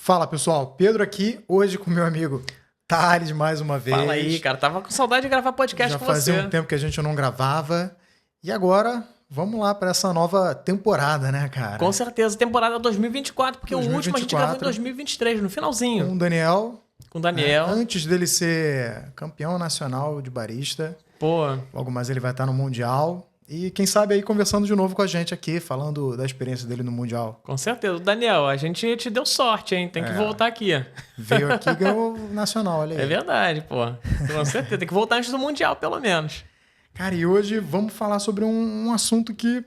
Fala, pessoal. Pedro aqui, hoje com meu amigo Thales, mais uma vez. Fala aí, cara. Tava com saudade de gravar podcast com você. Já fazia um tempo que a gente não gravava. E agora, vamos lá para essa nova temporada, né, cara? Com certeza, temporada 2024, porque 2024, o último a gente gravou em 2023, no finalzinho. Com o Daniel. Com o Daniel. Antes dele ser campeão nacional de barista. Pô. Logo mais ele vai estar no Mundial. E quem sabe aí conversando de novo com a gente aqui, falando da experiência dele no Mundial. Com certeza. Daniel, a gente te deu sorte, hein? Tem que voltar aqui. Veio aqui e ganhou o Nacional, olha aí. É verdade, pô. Com certeza. Tem que voltar antes do Mundial, pelo menos. Cara, e hoje vamos falar sobre um assunto que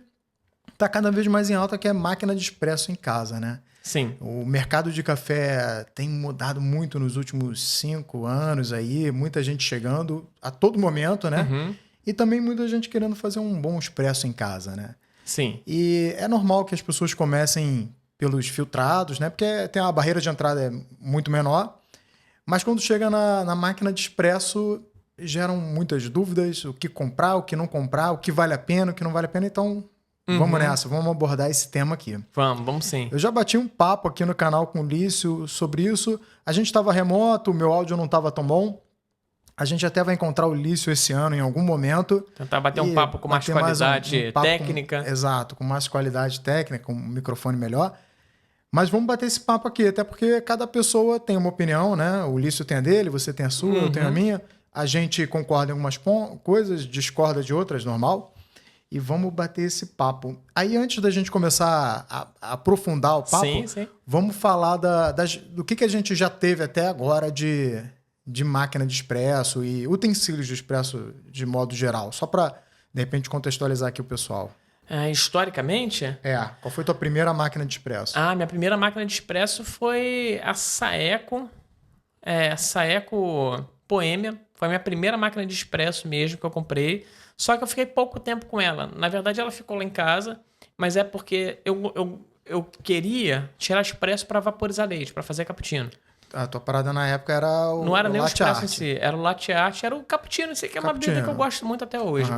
tá cada vez mais em alta, que é máquina de expresso em casa, né? Sim. O mercado de café tem mudado muito nos últimos 5 anos aí, muita gente chegando a todo momento, né? Uhum. E também muita gente querendo fazer um bom expresso em casa, né? Sim. E é normal que as pessoas comecem pelos filtrados, né? Porque tem a barreira de entrada é muito menor. Mas quando chega na máquina de expresso, geram muitas dúvidas. O que comprar, o que não comprar, o que vale a pena, o que não vale a pena. Então, vamos nessa. Vamos abordar esse tema aqui. Vamos sim. Eu já bati um papo aqui no canal com o Lício sobre isso. A gente estava remoto, o meu áudio não estava tão bom. A gente até vai encontrar o Lício esse ano em algum momento. Tentar bater um papo com mais qualidade técnica. Exato, com mais qualidade técnica, com um microfone melhor. Mas vamos bater esse papo aqui, até porque cada pessoa tem uma opinião, né? O Lício tem a dele, você tem a sua, eu tenho a minha. A gente concorda em algumas coisas, discorda de outras, normal. E vamos bater esse papo. Aí, antes da gente começar a aprofundar o papo, sim. Vamos falar do que a gente já teve até agora de máquina de expresso e utensílios de expresso de modo geral. Só para, de repente, contextualizar aqui o pessoal. Historicamente? Qual foi a tua primeira máquina de expresso? Minha primeira máquina de expresso foi a Saeco. Saeco Poemia. Foi a minha primeira máquina de expresso mesmo que eu comprei. Só que eu fiquei pouco tempo com ela. Na verdade, ela ficou lá em casa, mas é porque eu queria tirar expresso para vaporizar leite, para fazer cappuccino. A tua parada na época era o Não era nem o latte expresso art. em si, era o latte art, era o cappuccino em si, que é uma bebida que eu gosto muito até hoje.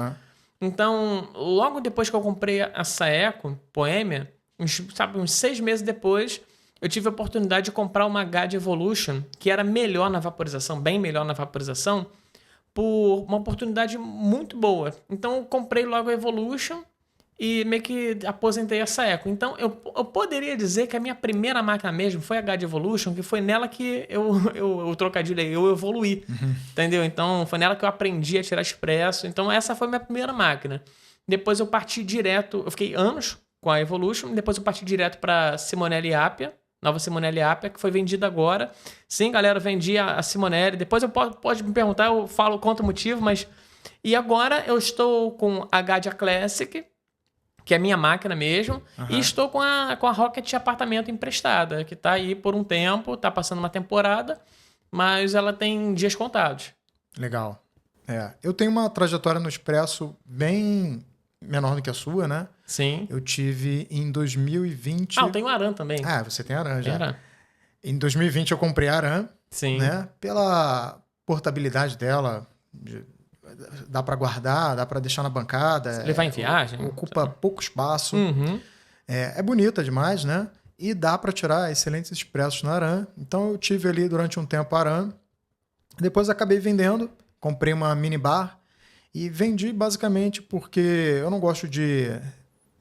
Então, logo depois que eu comprei a Saeco Poemia, uns 6 meses depois, eu tive a oportunidade de comprar uma GAD Evolution, que era melhor na vaporização, bem melhor na vaporização, por uma oportunidade muito boa. Então, eu comprei logo a Evolution e meio que aposentei a Saeco. Então, eu poderia dizer que a minha primeira máquina mesmo foi a GAD Evolution, que foi nela que eu trocadilho aí, eu evoluí. Entendeu? Então, foi nela que eu aprendi a tirar expresso. Então, essa foi a minha primeira máquina. Depois eu parti direto, eu fiquei anos com a Evolution, depois eu parti direto para Simonelli Apia, nova Simonelli Apia, que foi vendida agora. Sim, galera, eu vendi a Simonelli. Depois pode me perguntar, eu falo quanto motivo, mas... E agora eu estou com a GAD Classic, que é a minha máquina mesmo, e estou com a Rocket Apartamento emprestada, que está aí por um tempo, está passando uma temporada, mas ela tem dias contados. Legal. Eu tenho uma trajetória no expresso bem menor do que a sua, né? Sim. Eu tive em 2020... eu tenho Aran também. Você tem Aran já. Aran. Em 2020 eu comprei a Aran. Sim. Né? Pela portabilidade dela... Dá para guardar, dá para deixar na bancada. Levar em viagem. Ocupa pouco espaço. É bonita demais, né? E dá para tirar excelentes expressos na Aran. Então eu tive ali durante um tempo a Aran. Depois acabei vendendo. Comprei uma minibar. E vendi basicamente porque eu não gosto de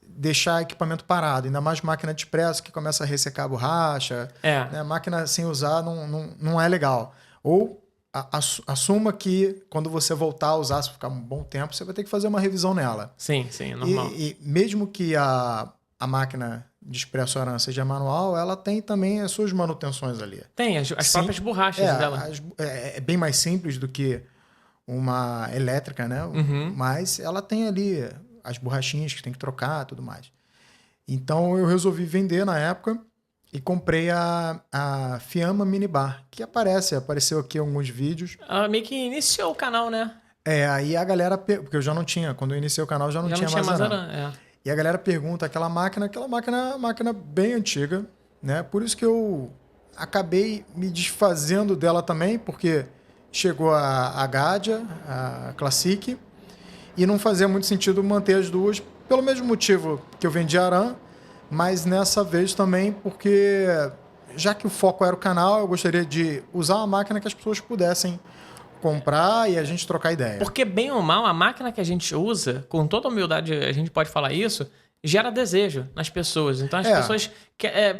deixar equipamento parado. Ainda mais máquina de expresso que começa a ressecar a borracha. Né? Máquina sem usar não é legal. Ou... assuma que quando você voltar a usar, se ficar um bom tempo, você vai ter que fazer uma revisão nela. Sim, é normal. E mesmo que a máquina de expresso Aran seja manual, ela tem também as suas manutenções ali. Tem, as próprias borrachas dela. É bem mais simples do que uma elétrica, né? Mas ela tem ali as borrachinhas que tem que trocar e tudo mais. Então eu resolvi vender na época. E comprei a Fiamma Minibar, que apareceu aqui em alguns vídeos. Meio que iniciou o canal, né? Aí a galera... Porque eu já não tinha, quando eu iniciei o canal, já não tinha mais Aran. E a galera pergunta, aquela máquina bem antiga, né? Por isso que eu acabei me desfazendo dela também, porque chegou a Gadia, a Classic, e não fazia muito sentido manter as duas, pelo mesmo motivo que eu vendi a Aran, mas nessa vez também porque já que o foco era o canal, eu gostaria de usar uma máquina que as pessoas pudessem comprar e a gente trocar ideia. Porque, bem ou mal, a máquina que a gente usa, com toda humildade a gente pode falar isso, gera desejo nas pessoas. Então as pessoas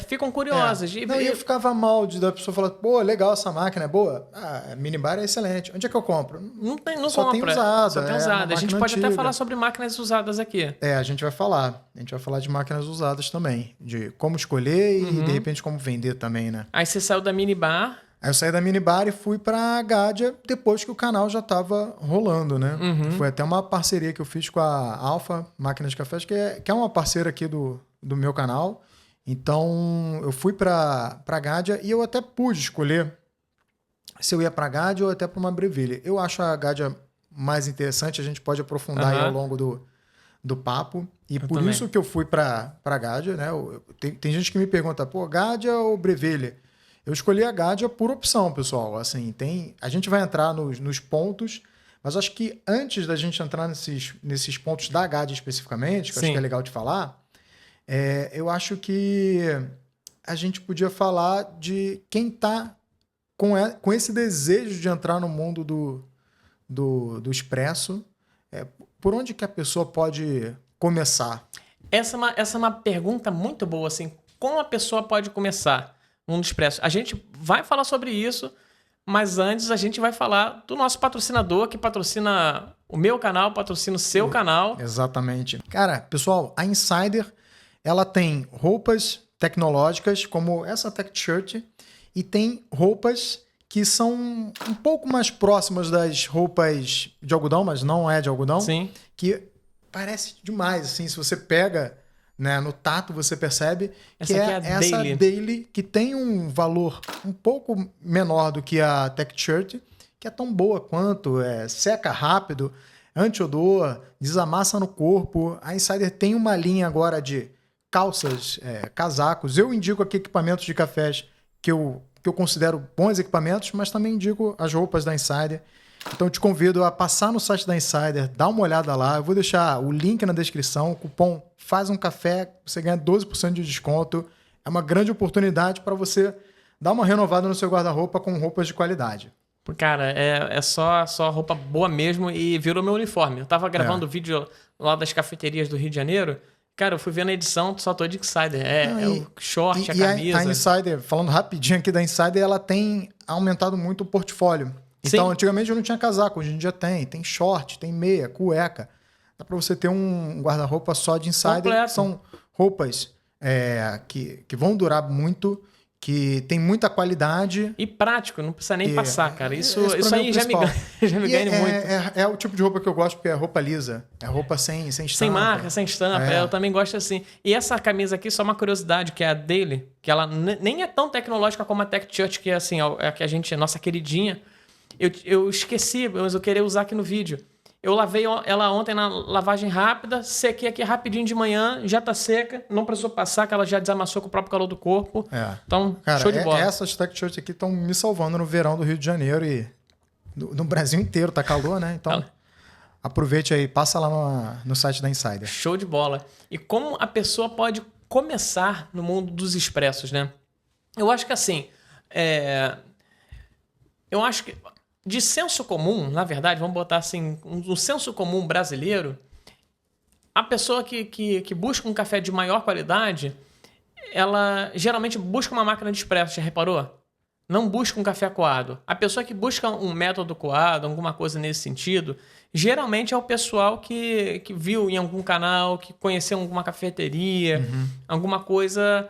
ficam curiosas. Não, eu ficava mal da pessoa falar, pô, legal essa máquina, é boa? Ah, minibar é excelente. Onde é que eu compro? Não só compra. Tem usado. Só tem usado. A gente pode antiga. até falar sobre máquinas usadas aqui. A gente vai falar. A gente vai falar de máquinas usadas também. De como escolher e, de repente, como vender também, né? Aí você saiu da minibar. Aí eu saí da minibar e fui pra Gadia depois que o canal já tava rolando, né? Foi até uma parceria que eu fiz com a Alfa Máquinas de Cafés, que é uma parceira aqui do meu canal. Então, eu fui pra Gadia e eu até pude escolher se eu ia pra Gadia ou até pra uma Breville. Eu acho a Gadia mais interessante, a gente pode aprofundar aí ao longo do papo. E por isso que eu fui pra Gadia, né? Tem gente que me pergunta, pô, Gadia ou Breville? Eu escolhi a Gadia por opção, pessoal. Assim, a gente vai entrar nos pontos, mas acho que antes da gente entrar nesses pontos da Gadia especificamente, que eu acho que é legal de falar, eu acho que a gente podia falar de quem está com esse desejo de entrar no mundo do expresso. Por onde que a pessoa pode começar? Essa é uma pergunta muito boa, assim. Como a pessoa pode começar? Mundo Expresso. A gente vai falar sobre isso, mas antes a gente vai falar do nosso patrocinador, que patrocina o meu canal, patrocina o seu canal. Exatamente. Cara, pessoal, a Insider, ela tem roupas tecnológicas, como essa Tech Shirt, e tem roupas que são um pouco mais próximas das roupas de algodão, mas não é de algodão. Sim. Que parece demais, assim, se você pega... Né, no tato você percebe essa que é essa Daily, que tem um valor um pouco menor do que a Tech Shirt, que é tão boa quanto, seca rápido, anti-odor, desamassa no corpo. A Insider tem uma linha agora de calças, casacos. Eu indico aqui equipamentos de cafés que eu considero bons equipamentos, mas também indico as roupas da Insider. Então eu te convido a passar no site da Insider, dar uma olhada lá. Eu vou deixar o link na descrição, o cupom Faz um Café, você ganha 12% de desconto. É uma grande oportunidade para você dar uma renovada no seu guarda-roupa com roupas de qualidade. Cara, é só roupa boa mesmo e virou meu uniforme. Eu tava gravando vídeo lá das cafeterias do Rio de Janeiro. Cara, eu fui ver na edição, só tô de Insider. O short, a camisa. A Insider, falando rapidinho aqui da Insider, ela tem aumentado muito o portfólio. Então, Sim. Antigamente eu não tinha casaco, hoje em dia tem short, tem meia, cueca. Dá para você ter um guarda-roupa só de Insider. Completo. São roupas que vão durar muito, que tem muita qualidade. E prático, não precisa nem passar, cara. Isso aí já me ganha muito. É o tipo de roupa que eu gosto, porque é roupa lisa. É roupa sem estampa. Sem marca, sem estampa. Eu também gosto assim. E essa camisa aqui, só uma curiosidade, que é a Daily, que ela nem é tão tecnológica como a Tech Shirt, que é assim, a que a gente, nossa queridinha. Eu esqueci, mas eu queria usar aqui no vídeo. Eu lavei ela ontem na lavagem rápida, sequei aqui rapidinho de manhã, já tá seca, não precisou passar, que ela já desamassou com o próprio calor do corpo. Então, cara, show de bola. Essas Tech Shirts aqui estão me salvando no verão do Rio de Janeiro e no Brasil inteiro, tá calor, né? Então, aproveite aí, passa lá no site da Insider. Show de bola. E como a pessoa pode começar no mundo dos expressos, né? Eu acho que assim, eu acho que de senso comum, na verdade, vamos botar assim, um senso comum brasileiro, a pessoa que busca um café de maior qualidade, ela geralmente busca uma máquina de expresso, já reparou? Não busca um café coado. A pessoa que busca um método coado, alguma coisa nesse sentido, geralmente é o pessoal que viu em algum canal, que conheceu alguma cafeteria, alguma coisa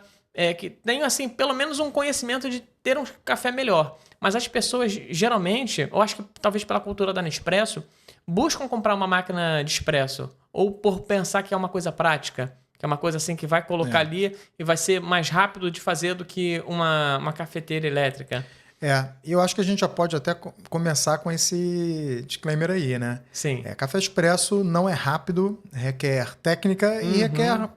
que tem, assim, pelo menos um conhecimento de ter um café melhor. Mas as pessoas, geralmente, eu acho que talvez pela cultura da Nespresso, buscam comprar uma máquina de expresso. Ou por pensar que é uma coisa prática. Que é uma coisa assim que vai colocar ali e vai ser mais rápido de fazer do que uma cafeteira elétrica. E eu acho que a gente já pode até começar com esse disclaimer aí, né? Sim. Café expresso não é rápido, requer técnica e requer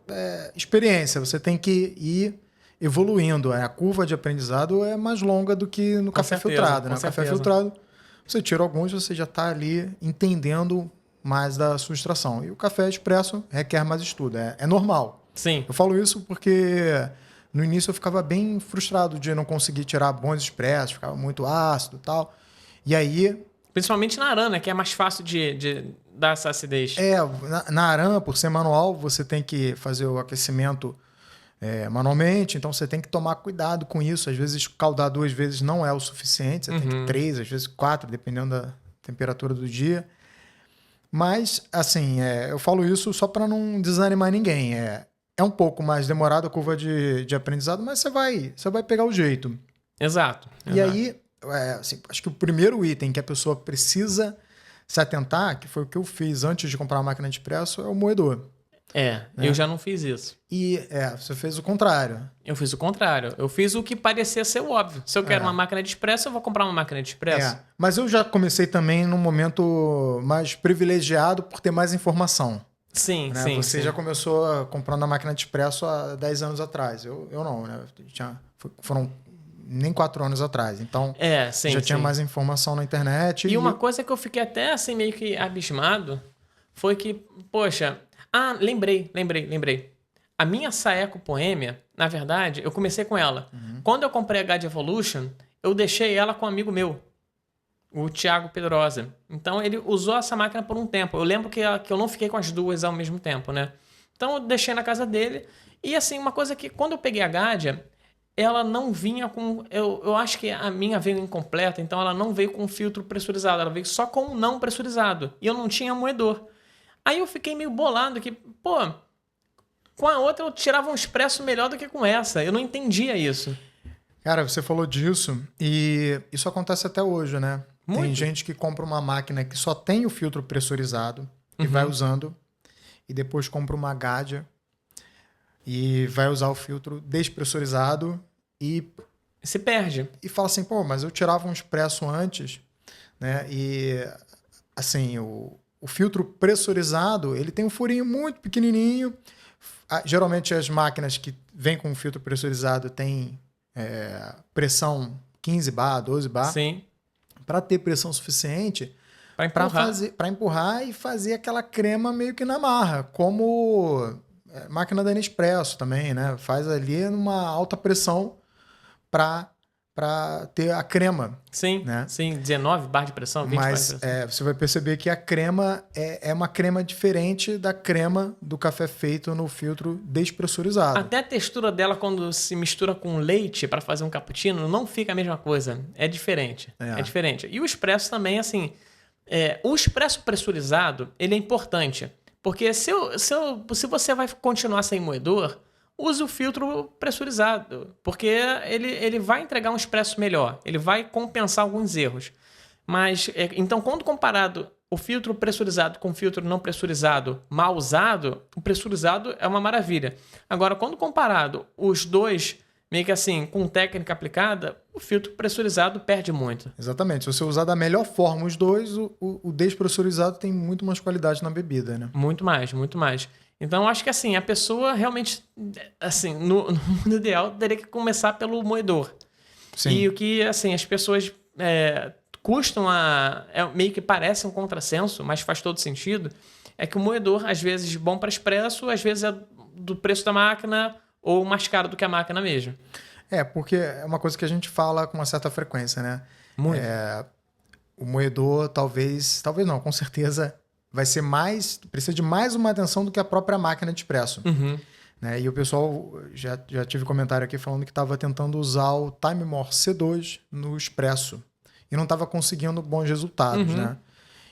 experiência. Você tem que ir evoluindo. A curva de aprendizado é mais longa do que no café filtrado. Né? No café filtrado, você tira alguns, você já está ali entendendo mais da sua extração. E o café expresso requer mais estudo. É normal. Sim. Eu falo isso porque no início eu ficava bem frustrado de não conseguir tirar bons expressos, ficava muito ácido e tal. E aí... Principalmente na Aran, né? Que é mais fácil de dar essa acidez. Na Aran, por ser manual, você tem que fazer o aquecimento manualmente, então você tem que tomar cuidado com isso. Às vezes, caldar 2 vezes não é o suficiente, você tem que 3, às vezes 4, dependendo da temperatura do dia. Mas, assim, eu falo isso só para não desanimar ninguém. É um pouco mais demorado a curva de aprendizado, mas você vai pegar o jeito. Exato. E aí, assim, acho que o primeiro item que a pessoa precisa se atentar, que foi o que eu fiz antes de comprar uma máquina de expresso, é o moedor. Né? Eu já não fiz isso. E você fez o contrário. Eu fiz o contrário. Eu fiz o que parecia ser o óbvio. Se eu quero uma máquina de expresso, eu vou comprar uma máquina de expresso. Mas eu já comecei também num momento mais privilegiado por ter mais informação. Sim, né? sim. Você já começou comprando a máquina de expresso há 10 anos atrás. Eu não, né? Foram nem 4 anos atrás. Então, já tinha mais informação na internet. E uma coisa que eu fiquei até assim meio que abismado foi que, poxa... lembrei. A minha Saeco Poemia, na verdade, eu comecei com ela. Quando eu comprei a God Evolution, eu deixei ela com um amigo meu, o Thiago Pedrosa. Então, ele usou essa máquina por um tempo. Eu lembro que eu não fiquei com as duas ao mesmo tempo, né? Então, eu deixei na casa dele. E, assim, uma coisa que quando eu peguei a Gadia, ela não vinha com... Eu acho que a minha veio incompleta, então ela não veio com filtro pressurizado. Ela veio só com o não pressurizado. E eu não tinha moedor. Aí eu fiquei meio bolado que, com a outra eu tirava um expresso melhor do que com essa. Eu não entendia isso. Cara, você falou disso e isso acontece até hoje, né? Muito. Tem gente que compra uma máquina que só tem o filtro pressurizado e vai usando, e depois compra uma Gadia e vai usar o filtro despressurizado e... se perde. E fala assim, mas eu tirava um expresso antes, né? E, assim, o filtro pressurizado, ele tem um furinho muito pequenininho. Geralmente as máquinas que vêm com filtro pressurizado têm pressão 15 bar, 12 bar. Sim. Para ter pressão suficiente para empurrar e fazer aquela crema meio que na marra, como máquina da Nespresso também, né? Faz ali numa alta pressão para ter a crema. Sim, né? Sim, 19 bar de pressão, 20 Mas bar de pressão. Você vai perceber que a crema é uma crema diferente da crema do café feito no filtro despressurizado. Até a textura dela, quando se mistura com leite para fazer um cappuccino, não fica a mesma coisa. É diferente. É diferente. E o expresso também, assim... o expresso pressurizado, ele é importante. Porque se você vai continuar sem moedor... use o filtro pressurizado, porque ele vai entregar um expresso melhor, ele vai compensar alguns erros. Mas, então, quando comparado o filtro pressurizado com o filtro não pressurizado mal usado, o pressurizado é uma maravilha. Agora, quando comparado os dois, meio que assim, com técnica aplicada, o filtro pressurizado perde muito. Exatamente. Se você usar da melhor forma os dois, o despressurizado tem muito mais qualidade na bebida, né? Muito mais, muito mais. Então, acho que assim, a pessoa realmente, assim, no mundo ideal, teria que começar pelo moedor. Sim. E o que, assim, as pessoas custam meio que parece um contrassenso, mas faz todo sentido, é que o moedor, às vezes, bom para expresso, às vezes é do preço da máquina ou mais caro do que a máquina mesmo. Porque é uma coisa que a gente fala com uma certa frequência, né? Muito. O moedor, talvez não, com certeza... precisa de mais uma atenção do que a própria máquina de expresso. Né? E o pessoal, já tive comentário aqui falando que estava tentando usar o Timemore C2 no expresso e não estava conseguindo bons resultados. Né?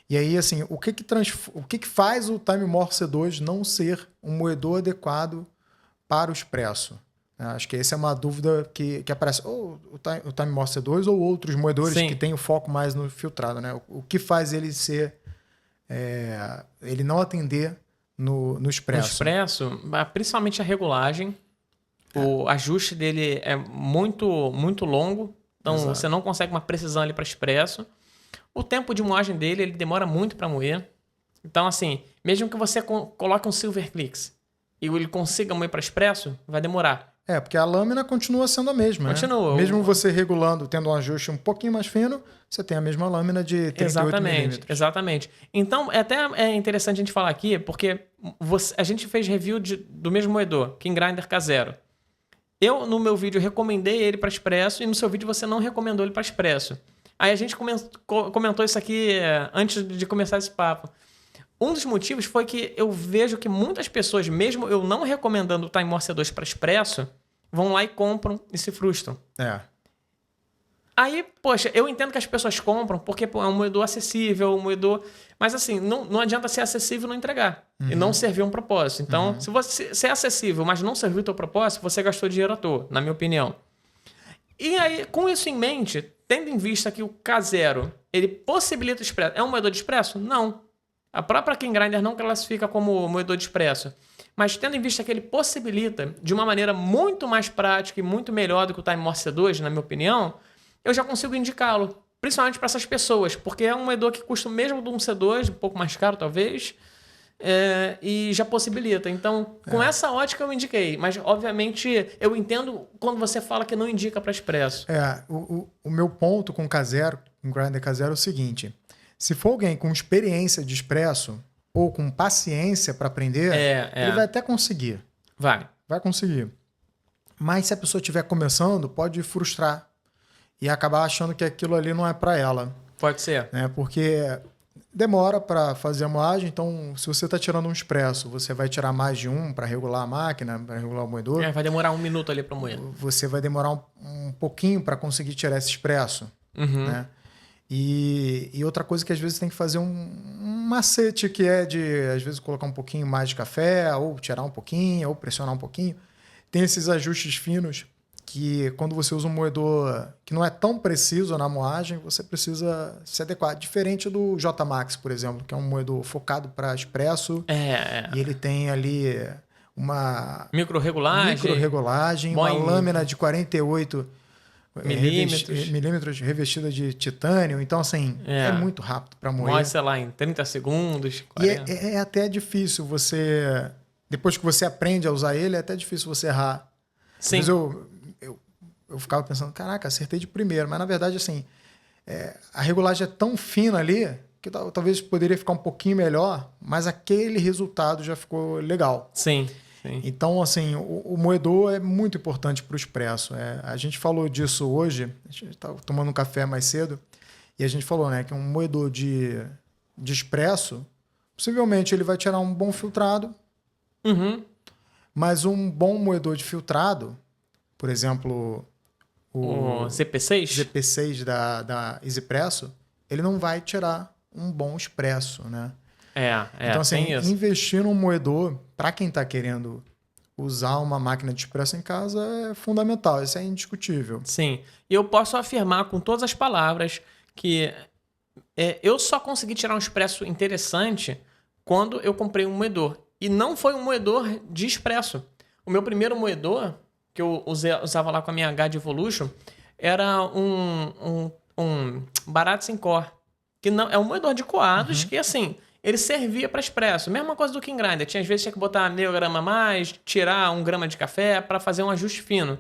E aí, assim, o que faz o Timemore C2 não ser um moedor adequado para o expresso? Acho que essa é uma dúvida que aparece. Ou o Timemore C2 ou outros moedores que têm o foco mais no filtrado. Né? O que faz ele ser... ele não atender no expresso. No expresso, principalmente a regulagem. O ajuste dele é muito, muito longo. Então, você não consegue uma precisão ali para expresso. O tempo de moagem dele, ele demora muito para moer. Então, assim, mesmo que você coloque um Silver Clicks e ele consiga moer para expresso, vai demorar. Porque a lâmina continua sendo a mesma. Continua. Né? Mesmo você regulando, tendo um ajuste um pouquinho mais fino, você tem a mesma lâmina de 38 milímetros. Exatamente. Então, é interessante a gente falar aqui, porque a gente fez review do mesmo moedor, King Grinder K0. Eu, no meu vídeo, recomendei ele para expresso e no seu vídeo você não recomendou ele para expresso. Aí a gente comentou isso aqui antes de começar esse papo. Um dos motivos foi que eu vejo que muitas pessoas, mesmo eu não recomendando o Time War C2 para expresso, vão lá e compram e se frustram. Aí, poxa, eu entendo que as pessoas compram porque é um moedor acessível, um moedor... Mas assim, não adianta ser acessível e não entregar. E não servir um propósito. Então, se é acessível, mas não serviu o teu propósito, você gastou dinheiro à toa, na minha opinião. E aí, com isso em mente, tendo em vista que o K0, ele possibilita o expresso. É um moedor de expresso? Não. A própria King Grinder não classifica como moedor de expresso. Mas tendo em vista que ele possibilita, de uma maneira muito mais prática e muito melhor do que o Time War C2, na minha opinião, eu já consigo indicá-lo. Principalmente para essas pessoas, porque é um moedor que custa o mesmo de um C2, um pouco mais caro talvez, e já possibilita. Então, com essa ótica eu indiquei. Mas, obviamente, eu entendo quando você fala que não indica para expresso. O meu ponto com o K0, com o Grinder K0 é o seguinte. Se for alguém com experiência de expresso ou com paciência para aprender, ele vai até conseguir. Vai conseguir. Mas se a pessoa estiver começando, pode frustrar. E acabar achando que aquilo ali não é para ela. Pode ser. Né? Porque demora para fazer a moagem. Então, se você está tirando um expresso, você vai tirar mais de um para regular a máquina, para regular o moedor. Vai demorar 1 minuto ali para moer. Você vai demorar um pouquinho para conseguir tirar esse expresso. Né? E outra coisa que às vezes tem que fazer um macete, que é de, às vezes, colocar um pouquinho mais de café, ou tirar um pouquinho, ou pressionar um pouquinho. Tem esses ajustes finos que quando você usa um moedor que não é tão preciso na moagem, você precisa se adequar. Diferente do J-Max, por exemplo, que é um moedor focado para expresso. E ele tem ali uma micro-regulagem, uma lâmina de 48 milímetros revestida de titânio. Então, assim, é muito rápido para moer. Moe, sei lá, em 30 segundos, 40. E é até difícil você... Depois que você aprende a usar ele, é até difícil você errar. Sim. Mas eu ficava pensando, caraca, acertei de primeiro. Mas, na verdade, assim, a regulagem é tão fina ali que talvez poderia ficar um pouquinho melhor, mas aquele resultado já ficou legal. Sim. Então, assim, o moedor é muito importante para o expresso. A gente falou disso hoje, a gente estava tomando um café mais cedo, e a gente falou, né, que um moedor de expresso, possivelmente ele vai tirar um bom filtrado, mas um bom moedor de filtrado, por exemplo... O ZP6? ZP6 da EasyPresso, ele não vai tirar um bom expresso, né? Então, assim, investir num moedor, para quem está querendo usar uma máquina de expresso em casa, é fundamental. Isso é indiscutível. Sim. E eu posso afirmar com todas as palavras que eu só consegui tirar um expresso interessante quando eu comprei um moedor. E não foi um moedor de expresso. O meu primeiro moedor, que eu usava lá com a minha HD Evolution, era um Barato Core, que não é um moedor de coados que, assim, ele servia para expresso. Mesma coisa do King Grinder. Às vezes tinha que botar meio grama a mais, tirar 1 grama de café para fazer um ajuste fino.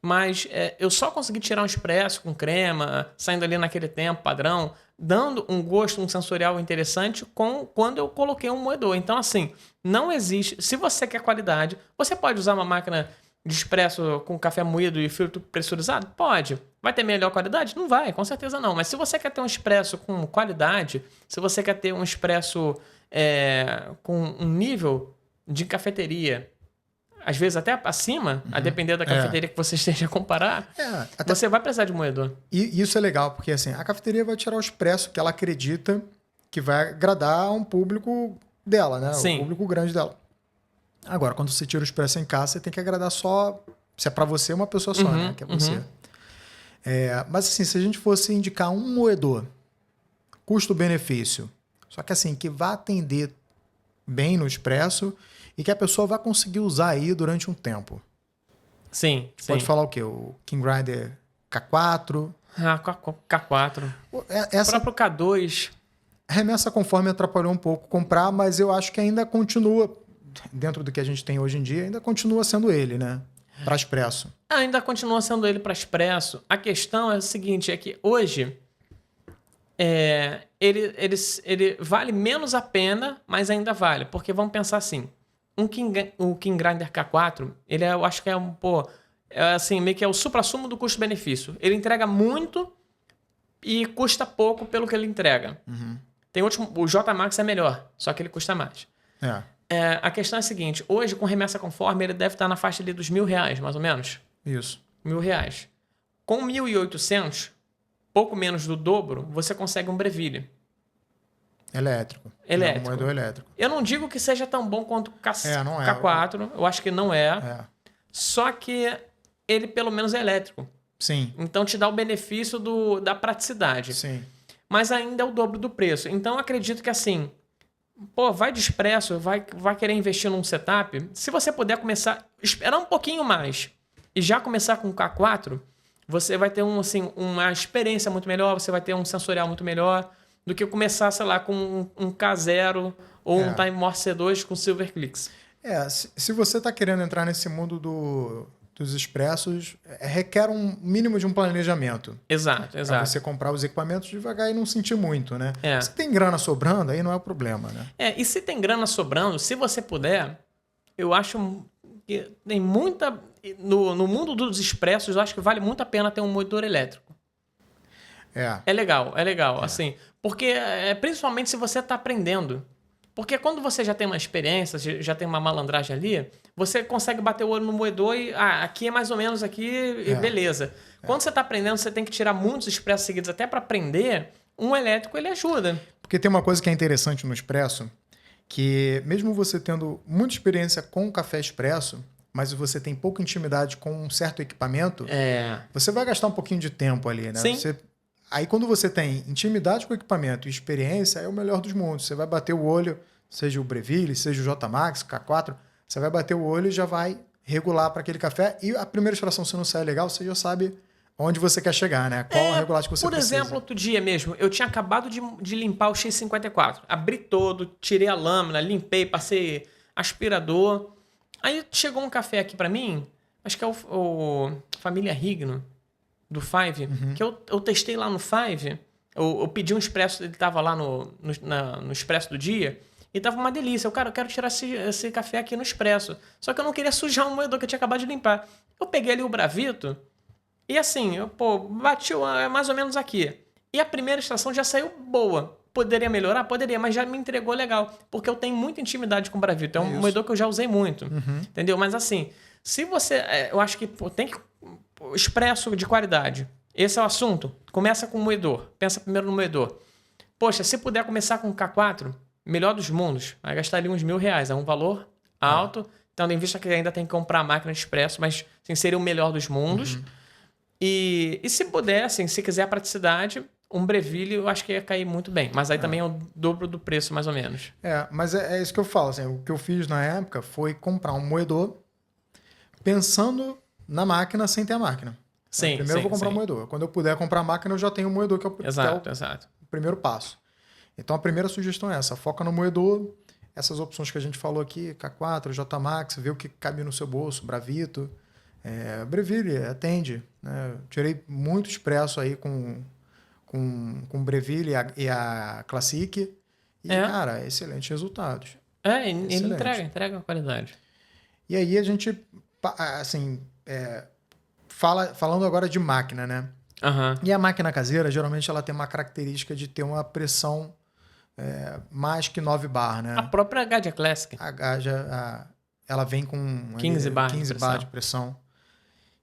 Mas eu só consegui tirar um expresso com crema, saindo ali naquele tempo padrão, dando um gosto, um sensorial interessante quando eu coloquei um moedor. Então, assim, não existe... Se você quer qualidade, você pode usar uma máquina de expresso com café moído e filtro pressurizado? Pode. Vai ter melhor qualidade? Não vai, com certeza não. Mas se você quer ter um expresso com qualidade, se você quer ter um expresso com um nível de cafeteria, às vezes até acima, a depender da cafeteria que você esteja a comparar, você vai precisar de moedor. E isso é legal, porque assim, a cafeteria vai tirar o expresso que ela acredita que vai agradar um público dela, né? Sim. O público grande dela. Agora, quando você tira o expresso em casa, você tem que agradar só... Se é para você, uma pessoa só, né? Que é você. Mas assim, se a gente fosse indicar um moedor, custo-benefício, só que assim, que vá atender bem no expresso e que a pessoa vá conseguir usar aí durante um tempo. Sim. Pode falar o quê? O King Grinder K4? K4. O próprio K2. Remessa conforme atrapalhou um pouco comprar, mas eu acho que ainda continua... Dentro do que a gente tem hoje em dia, ainda continua sendo ele, né? Para expresso. Ainda continua sendo ele para expresso. A questão é o seguinte, é que hoje ele vale menos a pena, mas ainda vale. Porque vamos pensar assim, o King Grinder K4, eu acho que assim, meio que é o suprassumo do custo-benefício. Ele entrega muito e custa pouco pelo que ele entrega. Tem o J Max é melhor, só que ele custa mais. A questão é a seguinte, hoje com remessa conforme ele deve estar na faixa ali dos R$1.000, mais ou menos. Isso. R$1.000. Com 1.800, pouco menos do dobro, você consegue um Breville. Elétrico. Um moedor elétrico. Eu não digo que seja tão bom quanto o K4, eu acho que não é. Só que ele pelo menos é elétrico. Sim. Então te dá o benefício da praticidade. Sim. Mas ainda é o dobro do preço. Então eu acredito que assim, vai de expresso, vai querer investir num setup. Se você puder começar, esperar um pouquinho mais e já começar com o K4, você vai ter uma experiência muito melhor, você vai ter um sensorial muito melhor do que começar, sei lá, com um K0 ou um Time Morse C2 com Silver Clicks. Se você está querendo entrar nesse mundo dos expressos, requer um mínimo de um planejamento. Exato. Para você comprar os equipamentos devagar e não sentir muito, né? Se tem grana sobrando, aí não é o problema, né? E se tem grana sobrando, se você puder, eu acho que tem muita... No mundo dos expressos, eu acho que vale muito a pena ter um motor elétrico. É legal. Assim, porque principalmente se você está aprendendo. Porque quando você já tem uma experiência, já tem uma malandragem ali, você consegue bater o olho no moedor e aqui é mais ou menos aqui e beleza. Quando você está aprendendo, você tem que tirar muitos expressos seguidos até para aprender. Um elétrico, ele ajuda. Porque tem uma coisa que é interessante no expresso, que mesmo você tendo muita experiência com café expresso, mas você tem pouca intimidade com um certo equipamento, você vai gastar um pouquinho de tempo ali, né? Sim. Aí quando você tem intimidade com o equipamento e experiência, é o melhor dos mundos. Você vai bater o olho, seja o Breville, seja o J Max, K4, você vai bater o olho e já vai regular para aquele café. E a primeira extração, se não sair legal, você já sabe onde você quer chegar, né? Qual a regulagem que você precisa. Por exemplo, outro dia mesmo, eu tinha acabado de limpar o X54. Abri todo, tirei a lâmina, limpei, passei aspirador. Aí chegou um café aqui para mim, acho que é o Família Rigno, do Five, que eu testei lá no Five. Eu pedi um expresso, ele tava lá no expresso do dia, e tava uma delícia. Eu quero tirar esse café aqui no expresso. Só que eu não queria sujar um moedor que eu tinha acabado de limpar. Eu peguei ali o Bravito, e assim, bati mais ou menos aqui. E a primeira extração já saiu boa. Poderia melhorar? Poderia, mas já me entregou legal. Porque eu tenho muita intimidade com o Bravito. É um moedor que eu já usei muito. Entendeu? Mas assim, se você... eu acho que tem que... Expresso de qualidade. Esse é o assunto. Começa com o moedor. Pensa primeiro no moedor. Poxa, se puder começar com o K4, melhor dos mundos. Vai gastar ali uns R$1.000. É um valor alto. Tendo em vista que ainda tem que comprar a máquina de expresso, mas assim, seria o melhor dos mundos. E se puder, assim, se quiser a praticidade, um Breville eu acho que ia cair muito bem. Mas aí também é o dobro do preço, mais ou menos. Mas é isso que eu falo. Assim, o que eu fiz na época foi comprar um moedor pensando na máquina sem ter a máquina. Primeiro eu vou comprar um moedor. Quando eu puder comprar a máquina, eu já tenho um moedor, que é o primeiro passo. Então a primeira sugestão é essa. Foca no moedor, essas opções que a gente falou aqui, K4, J Max, vê o que cabe no seu bolso, Bravito, Breville, atende. Né? Tirei muito expresso aí com Breville e a Classic. E, cara, excelentes resultados. Ele entrega a qualidade. E aí a gente, assim... falando agora de máquina, né? E a máquina caseira, geralmente, ela tem uma característica de ter uma pressão mais que 9 bar, né? A própria Gadia Classic. A Gadia, ela vem com 15 bar de pressão.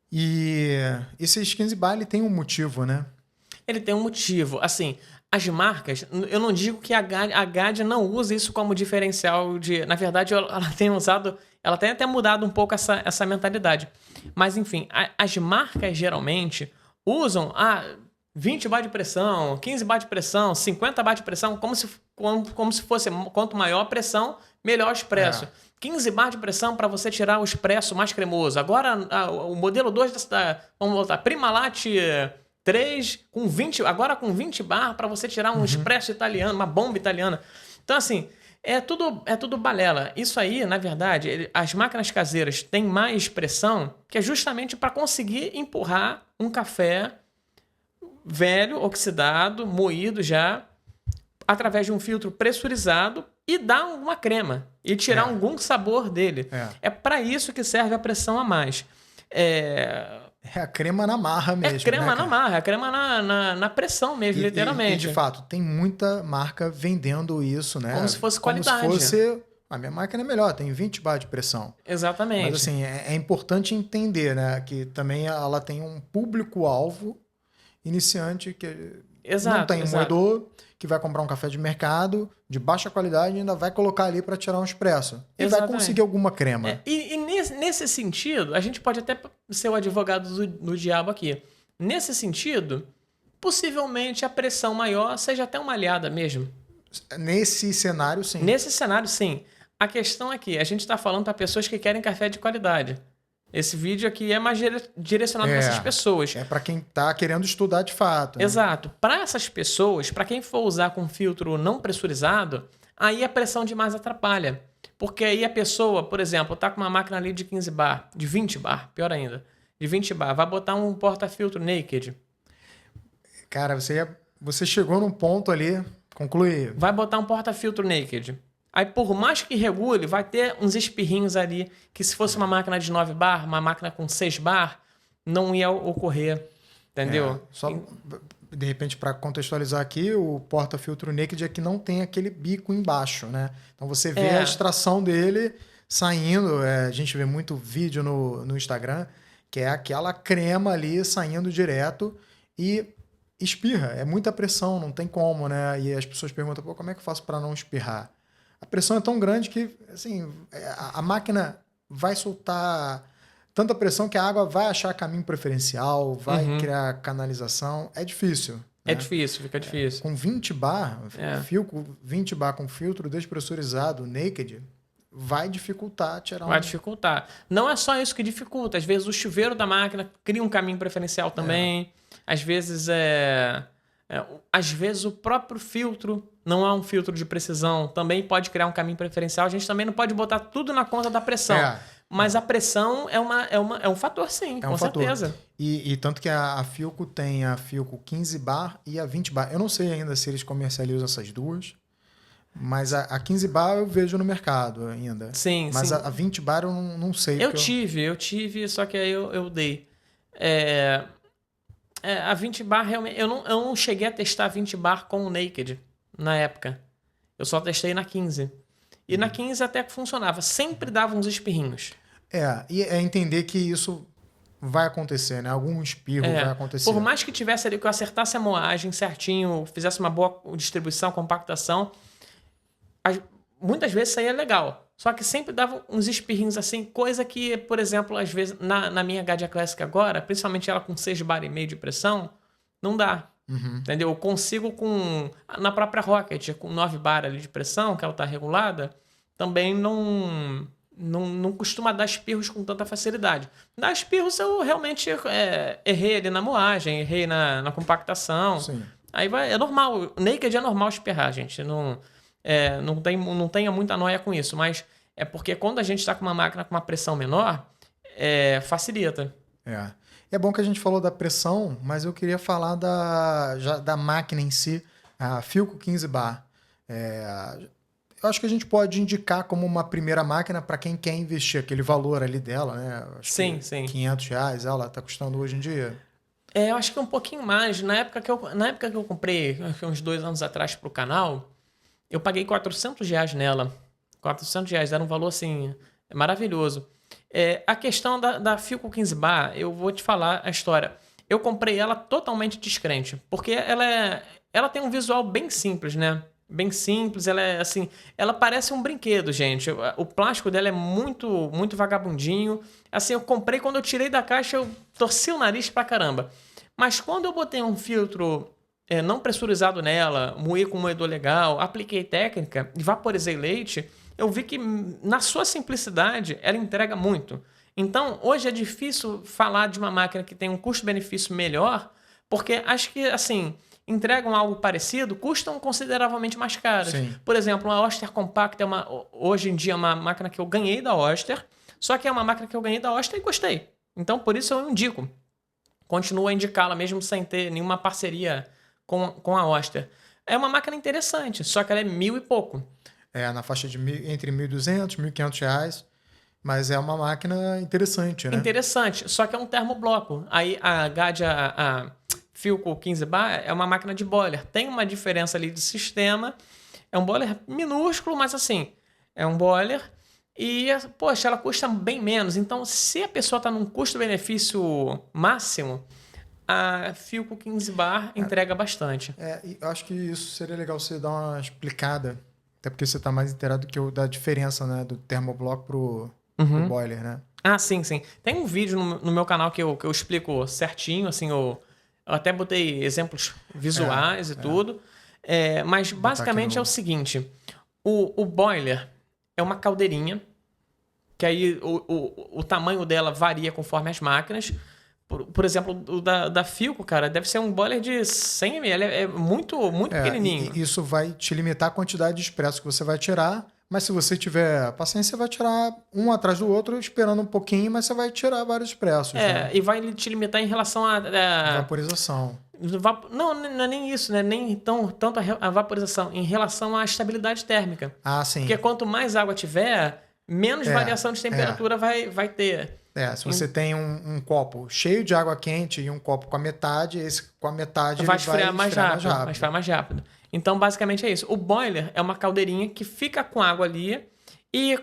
E esses 15 bar, ele tem um motivo, né? Ele tem um motivo. Assim, as marcas, eu não digo que a Gadia não usa isso como diferencial de... Na verdade, ela tem usado... Ela tem até mudado um pouco essa mentalidade. Mas, enfim, as marcas geralmente usam 20 bar de pressão, 15 bar de pressão, 50 bar de pressão, como se fosse quanto maior a pressão, melhor o expresso. 15 bar de pressão para você tirar o expresso mais cremoso. Agora, o modelo 2 vamos voltar, Primalatte 3, agora com 20 bar para você tirar um expresso italiano, uma bomba italiana. Então, assim... É tudo balela. Isso aí, na verdade, as máquinas caseiras têm mais pressão, que é justamente para conseguir empurrar um café velho, oxidado, moído já, através de um filtro pressurizado e dar uma crema e tirar algum sabor dele. É para isso que serve a pressão a mais. É a crema na marra mesmo. É crema, né, na marra, é crema na pressão mesmo, literalmente. E de fato, tem muita marca vendendo isso, né? Como se fosse qualidade. Como se fosse... A minha máquina é melhor, tem 20 bar de pressão. Exatamente. Mas assim, é importante entender, né? Que também ela tem um público-alvo iniciante que não tem um moedor, que vai comprar um café de mercado de baixa qualidade e ainda vai colocar ali para tirar um expresso. E vai conseguir alguma crema. E nesse sentido, a gente pode até ser o advogado do diabo aqui. Nesse sentido, possivelmente a pressão maior seja até uma aliada mesmo. Nesse cenário, sim. Nesse cenário, sim. A questão é que a gente está falando para pessoas que querem café de qualidade. Esse vídeo aqui é mais direcionado para essas pessoas. É para quem está querendo estudar de fato. Né? Exato. Para essas pessoas, para quem for usar com filtro não pressurizado, aí a pressão demais atrapalha. Porque aí a pessoa, por exemplo, está com uma máquina ali de 15 bar, de 20 bar, pior ainda, de 20 bar, vai botar um porta-filtro naked. Cara, você chegou num ponto ali, conclui. Vai botar um porta-filtro naked. Aí, por mais que regule, vai ter uns espirrinhos ali que se fosse uma máquina de 9 bar, uma máquina com 6 bar, não ia ocorrer, entendeu? Só, de repente, para contextualizar aqui, o porta-filtro naked é que não tem aquele bico embaixo, né? Então, você vê a extração dele saindo. A gente vê muito vídeo no Instagram, que é aquela crema ali saindo direto e espirra. É muita pressão, não tem como, né? E as pessoas perguntam, pô, como é que eu faço para não espirrar? A pressão é tão grande que assim, a máquina vai soltar tanta pressão que a água vai achar caminho preferencial, vai criar canalização. É difícil. É difícil, fica difícil. Com 20 bar, fio 20 bar com filtro despressurizado, naked, vai dificultar tirar Vai dificultar. Não é só isso que dificulta. Às vezes o chuveiro da máquina cria um caminho preferencial também. Às vezes às vezes o próprio filtro não é um filtro de precisão, também pode criar um caminho preferencial. A gente também não pode botar tudo na conta da pressão. Mas a pressão é um fator, sim, com certeza. E tanto que a Philco tem a Philco 15 bar e a 20 bar. Eu não sei ainda se eles comercializam essas duas, mas a 15 bar eu vejo no mercado ainda. Sim, mas sim. A 20 bar eu não sei. Eu tive, só que aí eu dei. A 20 bar realmente... Eu não cheguei a testar a 20 bar com o Naked na época. Eu só testei na 15. E na 15 até que funcionava. Sempre dava uns espirrinhos. E é entender que isso vai acontecer, né? Algum espirro vai acontecer. Por mais que tivesse ali, que eu acertasse a moagem certinho, fizesse uma boa distribuição, compactação, muitas vezes saía legal. Só que sempre dava uns espirrinhos assim, coisa que, por exemplo, às vezes, na minha Gadia Classic agora, principalmente ela com 6 bar e meio de pressão, não dá. Entendeu? Eu consigo na própria Rocket, com 9 bar ali de pressão, que ela está regulada, também não costuma dar espirros com tanta facilidade. Dá espirros eu realmente errei ali na moagem, errei na compactação. Sim. Aí é normal. Naked é normal espirrar, gente. Não tenha muita noia com isso, mas é porque quando a gente está com uma máquina com uma pressão menor, facilita. É bom que a gente falou da pressão, mas eu queria falar da máquina em si, a Philco 15 bar. Eu acho que a gente pode indicar como uma primeira máquina para quem quer investir aquele valor ali dela, né? Acho sim. R$500 ela está custando hoje em dia. Eu acho que é um pouquinho mais. Na época que eu comprei, uns 2 anos atrás para o canal, eu paguei R$400 nela. R$400 era um valor assim maravilhoso. A questão da Philco 15 bar, eu vou te falar a história. Eu comprei ela totalmente descrente, porque ela tem um visual bem simples, né? Bem simples, ela parece um brinquedo, gente. O plástico dela é muito, muito vagabundinho. Assim, eu comprei, quando eu tirei da caixa, eu torci o nariz pra caramba. Mas quando eu botei um filtro não pressurizado nela, moí com um moedor legal, apliquei técnica e vaporizei leite, eu vi que na sua simplicidade ela entrega muito. Então, hoje é difícil falar de uma máquina que tem um custo-benefício melhor, porque acho que, assim, entregam algo parecido, custam consideravelmente mais caras. Sim. Por exemplo, uma Oster Compact hoje em dia é uma máquina que eu ganhei da Oster, só que é uma máquina que eu ganhei da Oster e gostei. Então, por isso eu indico. Continuo a indicá-la, mesmo sem ter nenhuma parceria com a Oster. É uma máquina interessante, só que ela é 1.000 e pouco. Na faixa de entre R$1.200 e R$1.500. Mas é uma máquina interessante, né? Interessante, só que é um termobloco. Aí a Gadia, a Philco 15 bar é uma máquina de boiler. Tem uma diferença ali de sistema. É um boiler minúsculo, mas assim, é um boiler. E, poxa, ela custa bem menos. Então, se a pessoa está num custo-benefício máximo, a Philco 15 bar entrega bastante. E eu acho que isso seria legal você dar uma explicada. Até porque você está mais inteirado que eu da diferença, né, do termobloco pro boiler, né? Ah, sim, sim. Tem um vídeo no meu canal que eu explico certinho, assim, eu até botei exemplos visuais e tudo. Mas basicamente é o seguinte: o boiler é uma caldeirinha, que aí o tamanho dela varia conforme as máquinas. Por exemplo, o da Philco, cara, deve ser um boiler de 100 ml, é muito pequenininho. E isso vai te limitar a quantidade de expresso que você vai tirar, mas se você tiver paciência, você vai tirar um atrás do outro, esperando um pouquinho, mas você vai tirar vários expressos. Né? E vai te limitar em relação a vaporização. Não é nem isso, né? Nem tanto a vaporização, em relação à estabilidade térmica. Ah, sim. Porque quanto mais água tiver, menos variação de temperatura vai ter. Se você tem um copo cheio de água quente e um copo com a metade, esse com a metade vai esfriar mais rápido. Vai esfriar mais rápido. Então, basicamente é isso. O boiler é uma caldeirinha que fica com água ali e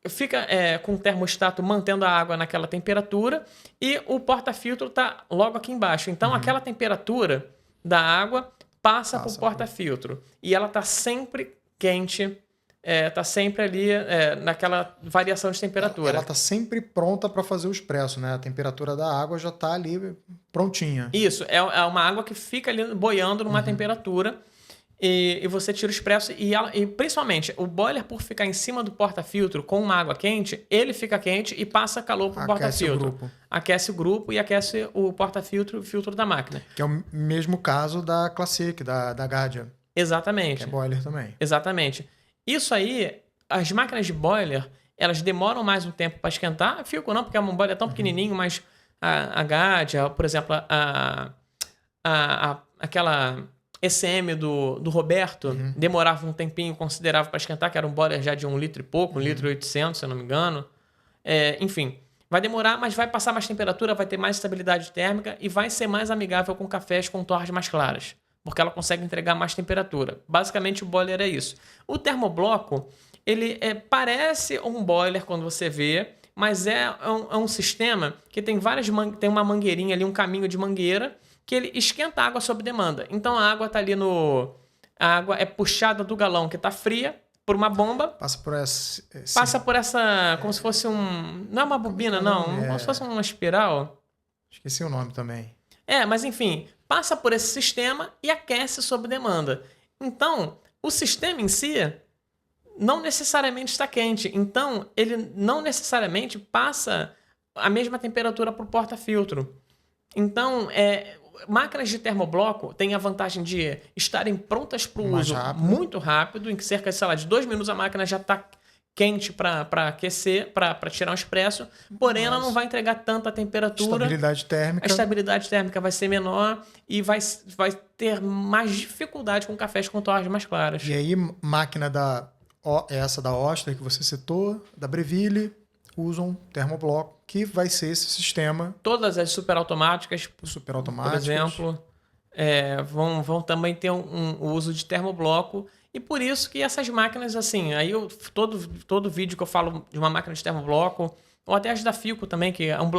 fica com o termostato mantendo a água naquela temperatura e o porta-filtro está logo aqui embaixo. Então, aquela temperatura da água passa para o porta-filtro. E ela está sempre quente, está sempre ali naquela variação de temperatura. Ela está sempre pronta para fazer o expresso, né? A temperatura da água já está ali prontinha. Isso, é uma água que fica ali boiando numa temperatura e você tira o expresso e principalmente o boiler, por ficar em cima do porta-filtro com uma água quente, ele fica quente e passa calor para o porta-filtro. Aquece o grupo e aquece o porta-filtro, o filtro da máquina. Que é o mesmo caso da Classic, da Gadia. Exatamente. Que é boiler também. Exatamente. Isso aí, as máquinas de boiler, elas demoram mais um tempo para esquentar. A Philco não, porque um boiler é tão pequenininho, mas a Gadia, por exemplo, aquela ECM do Roberto, demorava um tempinho considerável para esquentar, que era um boiler já de 1 litro e pouco, 1 litro e 800, se eu não me engano. Enfim, vai demorar, mas vai passar mais temperatura, vai ter mais estabilidade térmica e vai ser mais amigável com cafés com torres mais claras, porque ela consegue entregar mais temperatura. Basicamente, o boiler é isso. O termobloco, ele parece um boiler quando você vê, mas é um sistema que tem tem uma mangueirinha ali, um caminho de mangueira, que ele esquenta a água sob demanda. Então a água está ali a água é puxada do galão que está fria por uma bomba. Passa por essa. Como se fosse não é uma bobina, não. Como se fosse uma espiral. Esqueci o nome também. Mas enfim, passa por esse sistema e aquece sob demanda. Então, o sistema em si não necessariamente está quente. Então, ele não necessariamente passa a mesma temperatura para o porta-filtro. Então, máquinas de termobloco têm a vantagem de estarem prontas para o uso muito rápido. Em cerca de 2 minutos a máquina já está quente para aquecer, para tirar um expresso. Porém, ela não vai entregar tanta temperatura. Estabilidade térmica. A estabilidade térmica vai ser menor e vai ter mais dificuldade com cafés com torres mais claras. E aí, máquina essa da Oster que você citou, da Breville, usam termobloco, que vai ser esse sistema. Todas as superautomáticas, por exemplo, vão também ter um uso de termobloco. E por isso que essas máquinas, assim, aí todo vídeo que eu falo de uma máquina de termobloco, ou até as da Philco também, que é um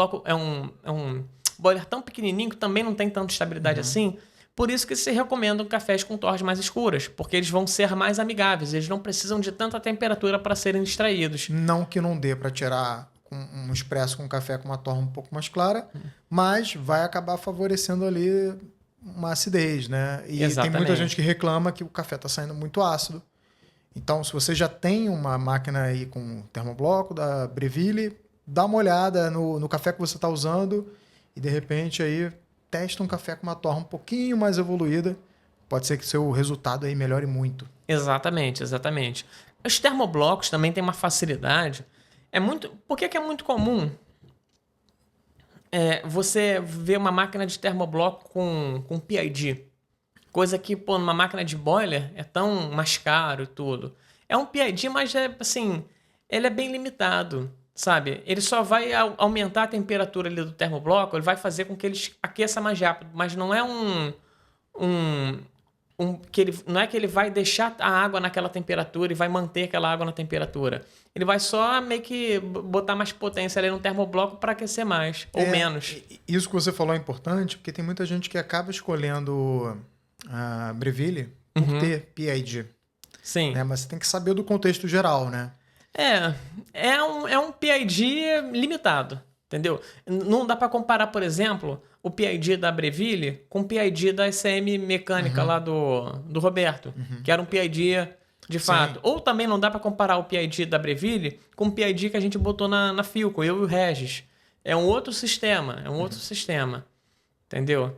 boiler tão pequenininho que também não tem tanta estabilidade assim. Por isso que se recomendam cafés com torres mais escuras, porque eles vão ser mais amigáveis, eles não precisam de tanta temperatura para serem extraídos. Não que não dê para tirar um expresso com café com uma torra um pouco mais clara, mas vai acabar favorecendo ali uma acidez, né? E Exatamente. Tem muita gente que reclama que o café está saindo muito ácido. Então, se você já tem uma máquina aí com termobloco da Breville, dá uma olhada no café que você está usando e, de repente, aí testa um café com uma torra um pouquinho mais evoluída. Pode ser que seu resultado aí melhore muito. Exatamente. Os termoblocos também têm uma facilidade. Por que é muito comum você ver uma máquina de termobloco com PID? Coisa que, numa máquina de boiler é tão mais caro e tudo. É um PID, mas assim, ele é bem limitado. sabe? Ele só vai aumentar a temperatura ali do termobloco, ele vai fazer com que ele aqueça mais rápido, mas não é não é que ele vai deixar a água naquela temperatura e vai manter aquela água na temperatura. Ele vai só meio que botar mais potência ali no termobloco para aquecer mais, ou menos. Isso que você falou é importante, porque tem muita gente que acaba escolhendo a Breville por ter PID. Sim. Né? Mas você tem que saber do contexto geral, né? É um PID limitado, entendeu? Não dá para comparar, por exemplo, o PID da Breville com o PID da SM mecânica lá do Roberto, que era um PID de fato. Ou também não dá para comparar o PID da Breville com o PID que a gente botou na Philco, eu e o Regis. É um outro sistema, entendeu?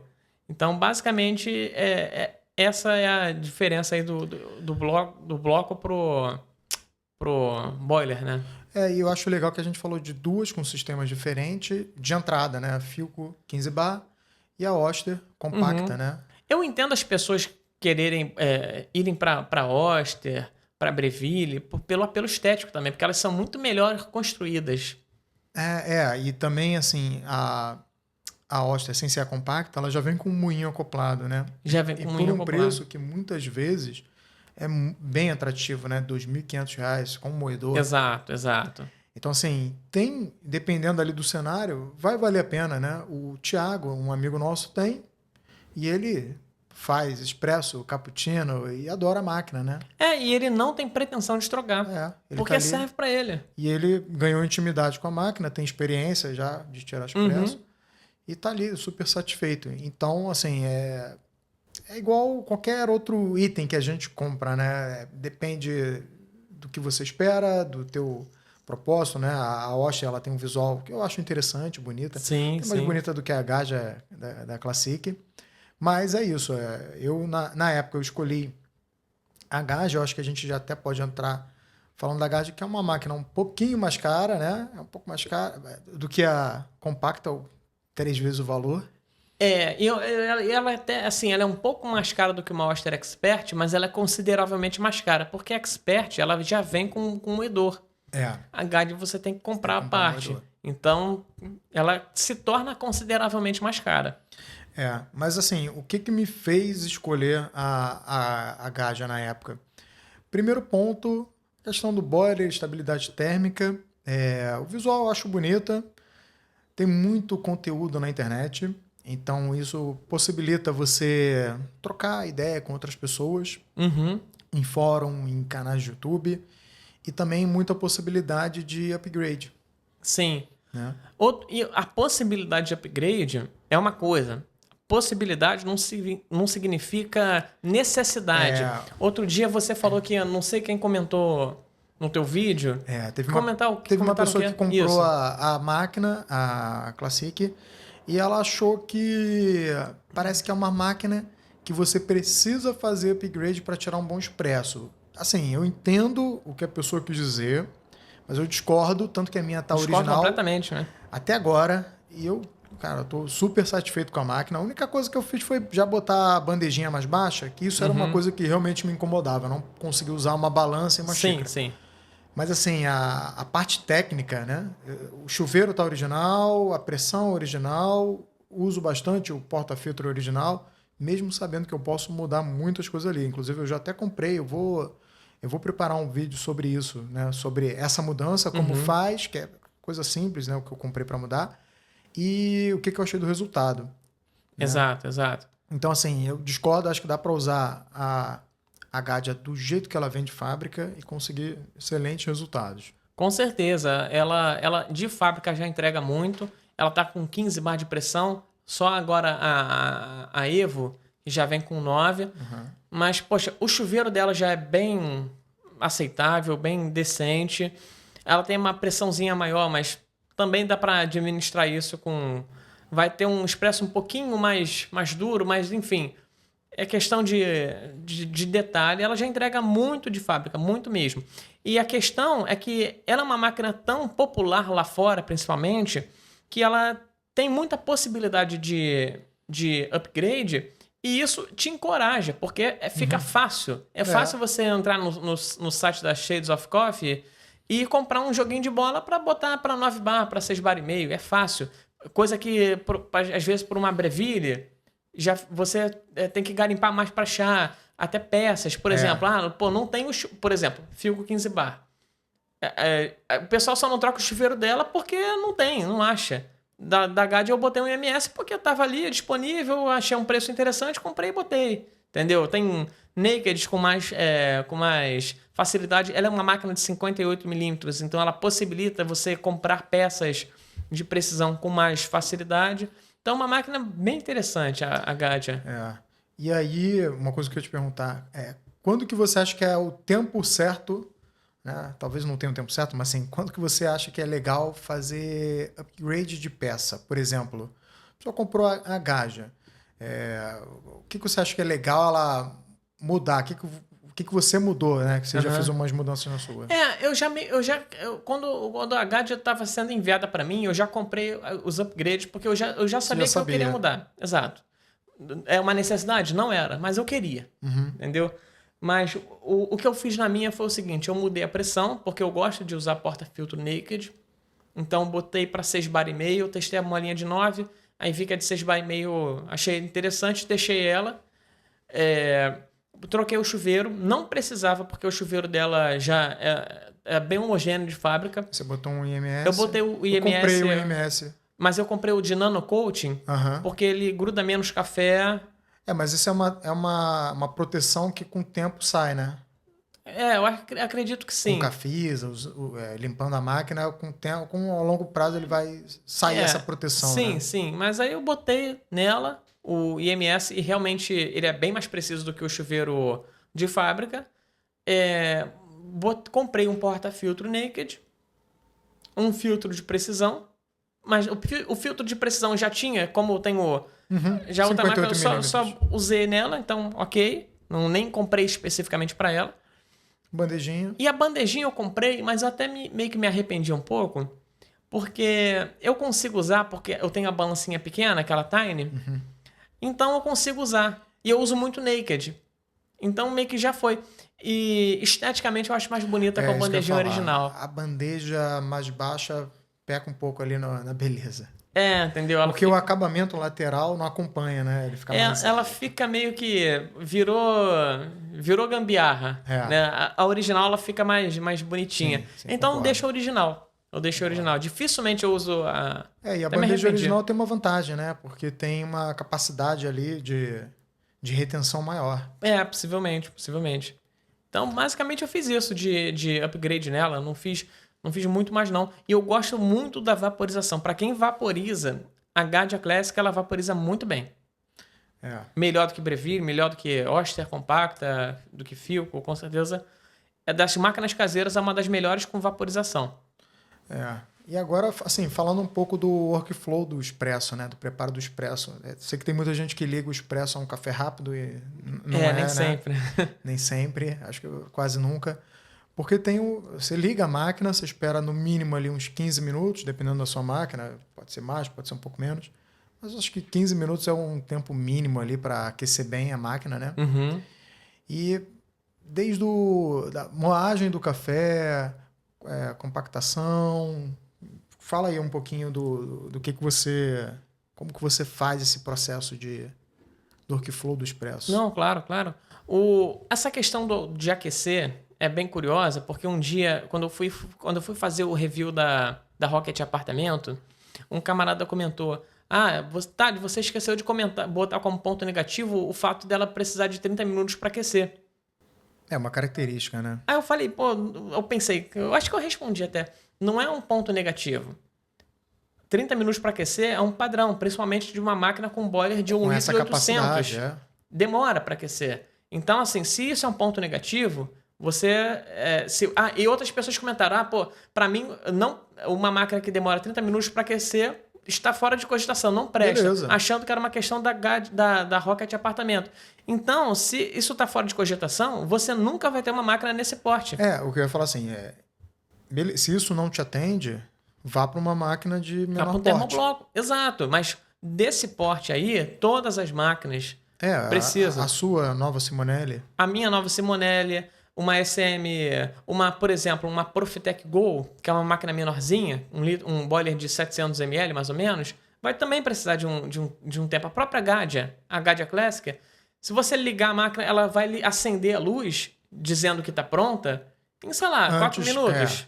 Então, basicamente, essa é a diferença aí do bloco pro boiler, né? E eu acho legal que a gente falou de duas com sistemas diferentes de entrada, né? A Philco 15 bar e a Oster compacta, né? Eu entendo as pessoas quererem irem para Oster, para Breville, pelo apelo estético também, porque elas são muito melhor construídas. E também, assim, a Oster, sem ser a compacta, ela já vem com um moinho acoplado, né? Já vem com um moinho acoplado. Por um preço que muitas vezes é bem atrativo, né? R$ 2.500 com um moedor. Exato. Então, assim, dependendo ali do cenário, vai valer a pena, né? O Thiago, um amigo nosso, tem, e ele faz expresso, cappuccino e adora a máquina, né? E ele não tem pretensão de estrogar, porque serve para ele. E ele ganhou intimidade com a máquina, tem experiência já de tirar expresso, e tá ali super satisfeito. Então, assim, é igual qualquer outro item que a gente compra, né? Depende do que você espera, do teu propósito, né? A Oster, ela tem um visual que eu acho interessante, bonita. Sim. Mais bonita do que a Gaja da Classic. Mas é isso. Eu, na época, eu escolhi a Gaja. Eu acho que a gente já até pode entrar falando da Gaja, que é uma máquina um pouquinho mais cara, né? É um pouco mais cara do que a compacta, 3 vezes o valor. Ela até, assim, ela é um pouco mais cara do que uma Oster Expert, mas ela é consideravelmente mais cara, porque a Expert, ela já vem com um moedor. A Gaja você tem que comprar a parte. Então, ela se torna consideravelmente mais cara. Mas assim, o que me fez escolher a Gaja na época? Primeiro ponto, questão do boiler, estabilidade térmica. O visual eu acho bonita. Tem muito conteúdo na internet. Então, isso possibilita você trocar ideia com outras pessoas. Em fórum, em canais de YouTube. E também muita possibilidade de upgrade. Sim. Né? E a possibilidade de upgrade é uma coisa. Possibilidade não significa necessidade. Outro dia você falou que, não sei quem comentou no teu vídeo. Teve uma pessoa que comprou a máquina, a Classic, e ela achou que parece que é uma máquina que você precisa fazer upgrade para tirar um bom expresso. Assim, eu entendo o que a pessoa quis dizer, mas eu discordo, tanto que a minha tá original. Discordo completamente, né? Até agora, e eu tô super satisfeito com a máquina. A única coisa que eu fiz foi já botar a bandejinha mais baixa, que isso era uma coisa que realmente me incomodava. Eu não consegui usar uma balança e uma xícara. Sim. Mas assim, a parte técnica, né? O chuveiro tá original, a pressão original, uso bastante o porta-filtro original, mesmo sabendo que eu posso mudar muitas coisas ali. Inclusive, eu já até comprei, eu vou preparar um vídeo sobre isso, né? Sobre essa mudança, como faz, que é coisa simples, né? O que eu comprei para mudar. E o que eu achei do resultado. Né? Exato. Então, assim, eu discordo, acho que dá para usar a Gaja do jeito que ela vem de fábrica e conseguir excelentes resultados. Com certeza. Ela de fábrica já entrega muito. Ela tá com 15 bar de pressão. Só agora a Evo já vem com 9. Mas, poxa, o chuveiro dela já é bem aceitável, bem decente. Ela tem uma pressãozinha maior, mas também dá para administrar isso com... Vai ter um expresso um pouquinho mais duro, mas enfim... É questão de detalhe. Ela já entrega muito de fábrica, muito mesmo. E a questão é que ela é uma máquina tão popular lá fora, principalmente, que ela tem muita possibilidade de upgrade e isso te encoraja, porque fica fácil. É fácil você entrar no site da Shades of Coffee e comprar um joguinho de bola para botar para 9 bar, para 6 bar e meio. É fácil. Coisa que, às vezes, por uma Breville, já você tem que garimpar mais para achar. Até peças, por exemplo. Não tem por exemplo, Filco 15 bar. O pessoal só não troca o chuveiro dela porque não acha. Da GAD eu botei um IMS porque estava ali disponível, achei um preço interessante, comprei e botei. Entendeu? Tem Naked com mais facilidade. Ela é uma máquina de 58 milímetros, então ela possibilita você comprar peças de precisão com mais facilidade. Então é uma máquina bem interessante, a GAD. E aí, uma coisa que eu ia te perguntar quando que você acha que é o tempo certo, né? Talvez não tenha um tempo certo, mas assim, quando que você acha que é legal fazer upgrade de peça? Por exemplo, a pessoa comprou a Gaja. O que você acha que é legal ela mudar? O que você mudou, né? Que você já fez umas mudanças na sua. Quando a Gaja estava sendo enviada para mim, eu já comprei os upgrades, porque eu já sabia que eu queria mudar. Exato. É uma necessidade? Não era, mas eu queria. Entendeu? Mas o que eu fiz na minha foi o seguinte, eu mudei a pressão, porque eu gosto de usar porta-filtro naked. Então botei para 6 bar e meio, testei a molinha de 9, aí vi que a de 6 bar e meio achei interessante, deixei ela. Troquei o chuveiro, não precisava, porque o chuveiro dela já é bem homogêneo de fábrica. Você botou um IMS? Eu botei o IMS. Eu comprei o IMS. Mas eu comprei o de Nano Coating, porque ele gruda menos café. Mas isso é uma proteção que com o tempo sai, né? Eu acredito que sim. Com cafisa, limpando a máquina, com o tempo, ao longo prazo ele vai sair essa proteção. Sim, né? Sim. Mas aí eu botei nela o IMS e realmente ele é bem mais preciso do que o chuveiro de fábrica. Comprei um porta-filtro naked, um filtro de precisão, mas o filtro de precisão já tinha, como eu tenho já outra máquina, eu só usei nela, então ok, nem comprei especificamente para ela. Bandejinha. E a bandejinha eu comprei, mas eu até meio que me arrependi um pouco, porque eu consigo usar, porque eu tenho a balancinha pequena, aquela Tiny, então eu consigo usar. E eu uso muito naked. Então meio que já foi. E esteticamente eu acho mais bonita com a bandejinha original. A bandeja mais baixa peca um pouco ali na beleza. Entendeu? Porque o acabamento lateral não acompanha, né? Ele fica mais... Ela fica meio que... Virou gambiarra. Né? A original ela fica mais bonitinha. Sim, então deixa a original. Eu deixo a original. Dificilmente eu uso a... E a bandeja original tem uma vantagem, né? Porque tem uma capacidade ali de retenção maior. Possivelmente. Então, basicamente, eu fiz isso de upgrade nela. Não fiz muito mais, não. E eu gosto muito da vaporização. Para quem vaporiza, a Gadia Classic, ela vaporiza muito bem. Melhor do que Breville, melhor do que Oster Compacta, do que Filco, com certeza. Das máquinas caseiras, é uma das melhores com vaporização. E agora, assim, falando um pouco do workflow do expresso, né? Do preparo do expresso. Sei que tem muita gente que liga o expresso a um café rápido e não é, nem sempre. Nem sempre, acho que quase nunca. Porque você liga a máquina, você espera no mínimo ali uns 15 minutos, dependendo da sua máquina. Pode ser mais, pode ser um pouco menos. Mas acho que 15 minutos é um tempo mínimo ali para aquecer bem a máquina, né? E desde da moagem do café, compactação... Fala aí um pouquinho do que você... Como que você faz esse processo do workflow do expresso. Não, claro. Essa questão de aquecer é bem curiosa, porque um dia, quando eu fui fazer o review da Rocket Apartamento, um camarada comentou: você esqueceu de botar como ponto negativo o fato dela precisar de 30 minutos para aquecer. É uma característica, né? Aí eu falei, eu pensei, eu acho que eu respondi até, não é um ponto negativo. 30 minutos para aquecer é um padrão, principalmente de uma máquina com boiler de 1.800 litros. Demora para aquecer. Então, assim, se isso é um ponto negativo, você... e outras pessoas comentaram, para mim, não, uma máquina que demora 30 minutos para aquecer está fora de cogitação, não presta. Beleza. Achando que era uma questão da Rocket Apartamento. Então, se isso está fora de cogitação, você nunca vai ter uma máquina nesse porte. O que eu ia falar assim, se isso não te atende, vá para uma máquina de menor porte. Termobloco. Exato, mas desse porte aí, todas as máquinas precisam. A sua nova Simonelli? A minha nova Simonelli, uma SM, por exemplo, uma Profitec Go, que é uma máquina menorzinha, um boiler de 700 ml mais ou menos, vai também precisar de um tempo. A própria Gadia, a Gadia Classic, se você ligar a máquina, ela vai acender a luz dizendo que está pronta em, sei lá, 4 minutos.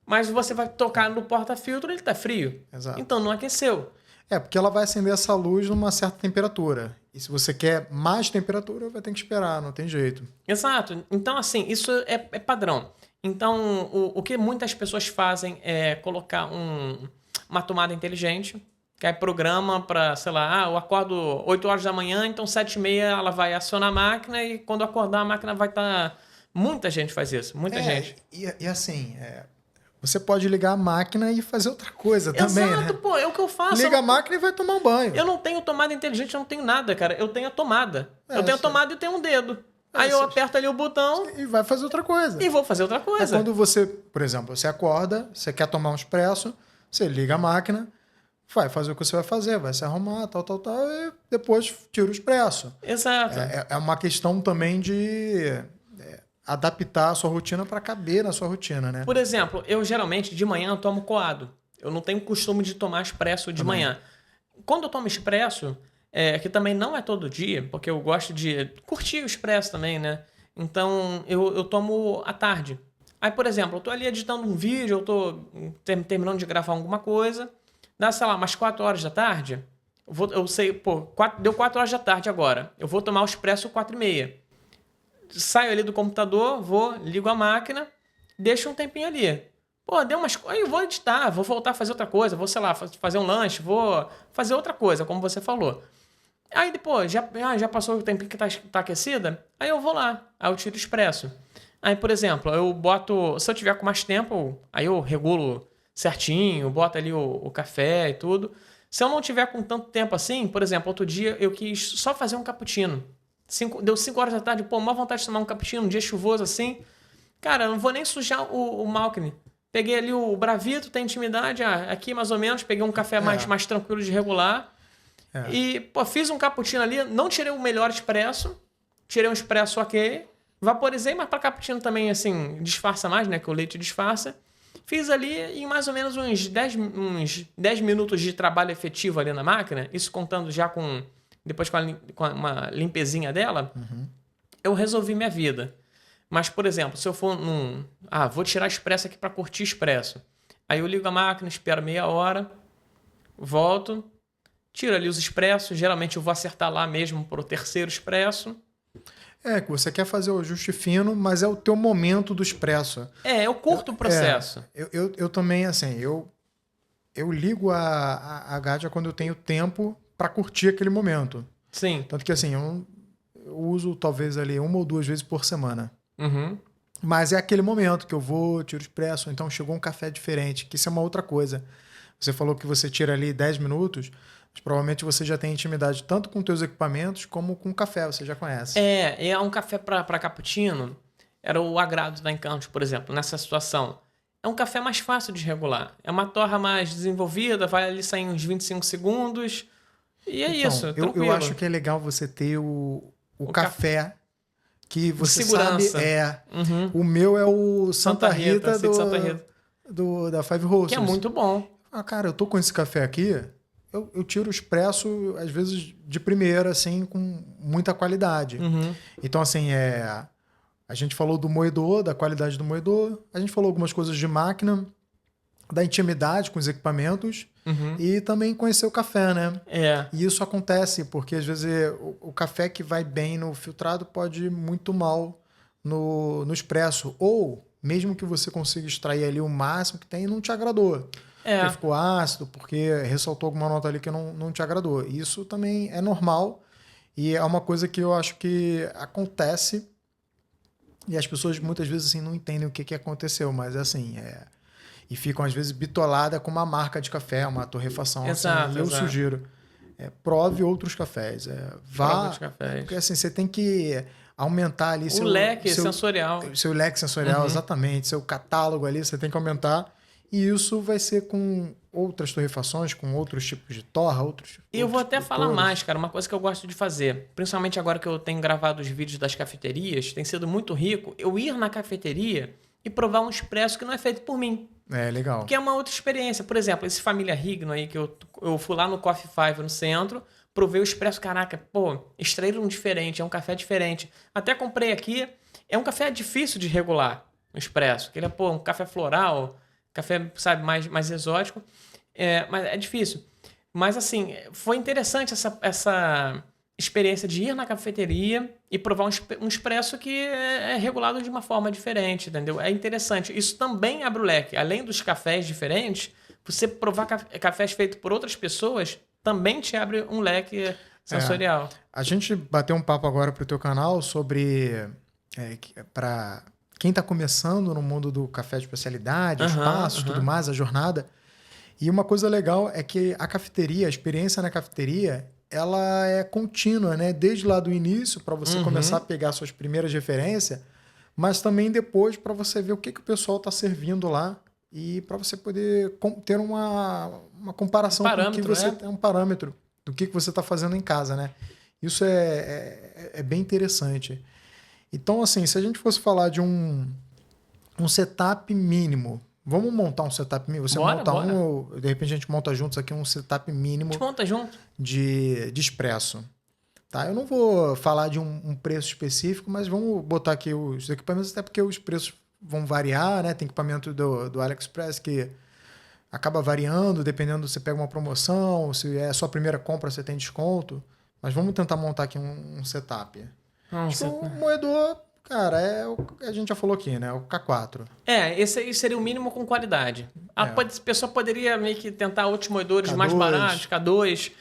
Mas você vai tocar no porta-filtro, ele está frio. Exato. Então não aqueceu. Porque ela vai acender essa luz numa certa temperatura. E se você quer mais temperatura, vai ter que esperar, não tem jeito. Exato. Então, assim, isso é padrão. Então, o que muitas pessoas fazem é colocar uma tomada inteligente, que aí programa para, sei lá, eu acordo 8 horas da manhã, então 7h30 ela vai acionar a máquina e quando acordar a máquina vai estar... Muita gente faz isso, muita gente. E assim... Você pode ligar a máquina e fazer outra coisa também, né? Exato, pô, é o que eu faço. Liga a máquina e vai tomar um banho. Eu não tenho tomada inteligente, eu não tenho nada, cara. Eu tenho a tomada. Eu tenho a tomada e tenho um dedo. Aí eu aperto ali o botão... E vai fazer outra coisa. E vou fazer outra coisa. Quando você, por exemplo, você acorda, você quer tomar um expresso, você liga a máquina, vai fazer o que você vai fazer, vai se arrumar, tal, e depois tira o expresso. Exato. É uma questão também de... adaptar a sua rotina para caber na sua rotina, né? Por exemplo, eu geralmente de manhã tomo coado. Eu não tenho costume de tomar expresso de manhã. Quando eu tomo expresso, que também não é todo dia, porque eu gosto de curtir o expresso também, né? Então eu tomo à tarde. Aí, por exemplo, eu tô ali editando um vídeo, eu tô terminando de gravar alguma coisa, dá, sei lá, umas 4 horas da tarde, eu sei, pô, deu 4 horas da tarde agora, eu vou tomar o expresso 4h30. Saio ali do computador, ligo a máquina, deixo um tempinho ali. Pô, deu umas... Aí eu vou editar, vou voltar a fazer outra coisa, vou, sei lá, fazer um lanche, vou fazer outra coisa, como você falou. Aí depois, já passou o tempinho que tá aquecida, aí eu vou lá, aí eu tiro o expresso. Aí, por exemplo, eu boto... Se eu tiver com mais tempo, aí eu regulo certinho, boto ali o café e tudo. Se eu não tiver com tanto tempo assim, por exemplo, outro dia eu quis só fazer um cappuccino. Deu 5 horas da tarde, pô, uma vontade de tomar um cappuccino, um dia chuvoso assim. Cara, eu não vou nem sujar o Malkin. Peguei ali o Bravito, tem intimidade, aqui mais ou menos, peguei um café mais tranquilo de regular. E, pô, fiz um cappuccino ali, não tirei o melhor expresso, tirei um expresso ok, vaporizei, mas para cappuccino também, assim, disfarça mais, né, que o leite disfarça. Fiz ali em mais ou menos uns 10 minutos de trabalho efetivo ali na máquina, isso contando já com... Depois com uma limpezinha dela, eu resolvi minha vida. Mas, por exemplo, se eu for vou tirar expresso aqui para curtir expresso. Aí eu ligo a máquina, espero meia hora, volto, tiro ali os expressos. Geralmente eu vou acertar lá mesmo para o terceiro expresso. Que você quer fazer o ajuste fino, mas é o teu momento do expresso. Eu curto o processo. Eu também, assim, eu ligo a Gadia quando eu tenho tempo para curtir aquele momento. Sim. Tanto que assim, eu uso talvez ali 1 ou 2 vezes por semana. Mas é aquele momento que eu vou, tiro expresso, então chegou um café diferente, que isso é uma outra coisa. Você falou que você tira ali 10 minutos, mas provavelmente você já tem intimidade tanto com teus equipamentos como com o café, você já conhece. É um café para cappuccino, era o agrado da Encantos, por exemplo, nessa situação. É um café mais fácil de regular. É uma torra mais desenvolvida, vai ali sair uns 25 segundos... E é então, isso, eu acho que é legal você ter o café que você segurança. sabe. O meu é o Santa Rita, da Five Roasters. Que é muito bom. Cara, eu tô com esse café aqui, eu tiro o expresso, às vezes, de primeira, assim, com muita qualidade. Então, assim, a gente falou do moedor, da qualidade do moedor, a gente falou algumas coisas de máquina, da intimidade com os equipamentos e também conhecer o café, né? E isso acontece porque, às vezes, o café que vai bem no filtrado pode ir muito mal no expresso. Ou, mesmo que você consiga extrair ali o máximo que tem, não te agradou. Porque ficou ácido, porque ressaltou alguma nota ali que não te agradou. Isso também é normal e é uma coisa que eu acho que acontece e as pessoas muitas vezes assim, não entendem o que aconteceu, mas assim... E ficam, às vezes, bitoladas com uma marca de café, uma torrefação. Exato, assim, eu sugiro. Prove outros cafés. Vá. Outros cafés. Porque assim, você tem que aumentar ali leque sensorial. Seu leque sensorial, exatamente. Seu catálogo ali, você tem que aumentar. E isso vai ser com outras torrefações, com outros tipos de torra, outros. E eu vou até falar mais, cara. Uma coisa que eu gosto de fazer, principalmente agora que eu tenho gravado os vídeos das cafeterias, tem sido muito rico, eu ir na cafeteria e provar um expresso que não é feito por mim. É, legal. Que é uma outra experiência. Por exemplo, esse Família Rigno aí, que eu fui lá no Coffee Five no centro, provei o expresso, caraca, pô, extraíram um diferente, é um café diferente. Até comprei aqui, é um café difícil de regular, o expresso. Que ele é, pô, um café floral, café, sabe, mais exótico. Mas é difícil. Mas, assim, foi interessante essa experiência de ir na cafeteria e provar um expresso que é regulado de uma forma diferente, entendeu? É interessante. Isso também abre o leque. Além dos cafés diferentes, você provar cafés feitos por outras pessoas também te abre um leque sensorial. A gente bateu um papo agora pro teu canal sobre... para quem está começando no mundo do café de especialidade, os passos, tudo mais, a jornada. E uma coisa legal é que a cafeteria, a experiência na cafeteria, ela é contínua, né? Desde lá do início, para você começar a pegar suas primeiras referências, mas também depois para você ver o que o pessoal está servindo lá e para você poder ter uma comparação com o que você tem, um parâmetro do que você está fazendo em casa, né? Isso é bem interessante. Então, assim, se a gente fosse falar de um setup mínimo, vamos montar um setup mínimo? Você monta um, de repente a gente monta juntos aqui um setup mínimo. A gente monta junto. De expresso. Tá? Eu não vou falar de um preço específico, mas vamos botar aqui os equipamentos, até porque os preços vão variar, né? Tem equipamento do AliExpress que acaba variando, dependendo se você pega uma promoção, se é a sua primeira compra, você tem desconto. Mas vamos tentar montar aqui um setup. O moedor, cara, a gente já falou aqui, né? O K4. Esse aí seria o mínimo com qualidade. A pessoa poderia meio que tentar outros moedores mais baratos, K2,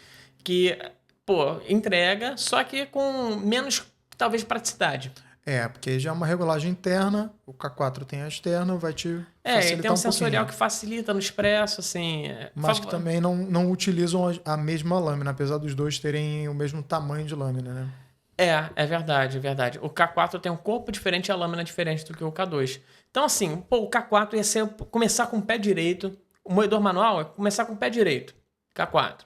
que, pô, entrega, só que com menos, talvez, praticidade. Porque já é uma regulagem interna, o K4 tem a externa, vai te facilitar tem um sensorial que facilita no expresso, assim... Mas que também não utilizam a mesma lâmina, apesar dos dois terem o mesmo tamanho de lâmina, né? É verdade, é verdade. O K4 tem um corpo diferente e a lâmina diferente do que o K2. Então, assim, o K4 ia ser começar com o pé direito. O moedor manual é começar com o pé direito. K4.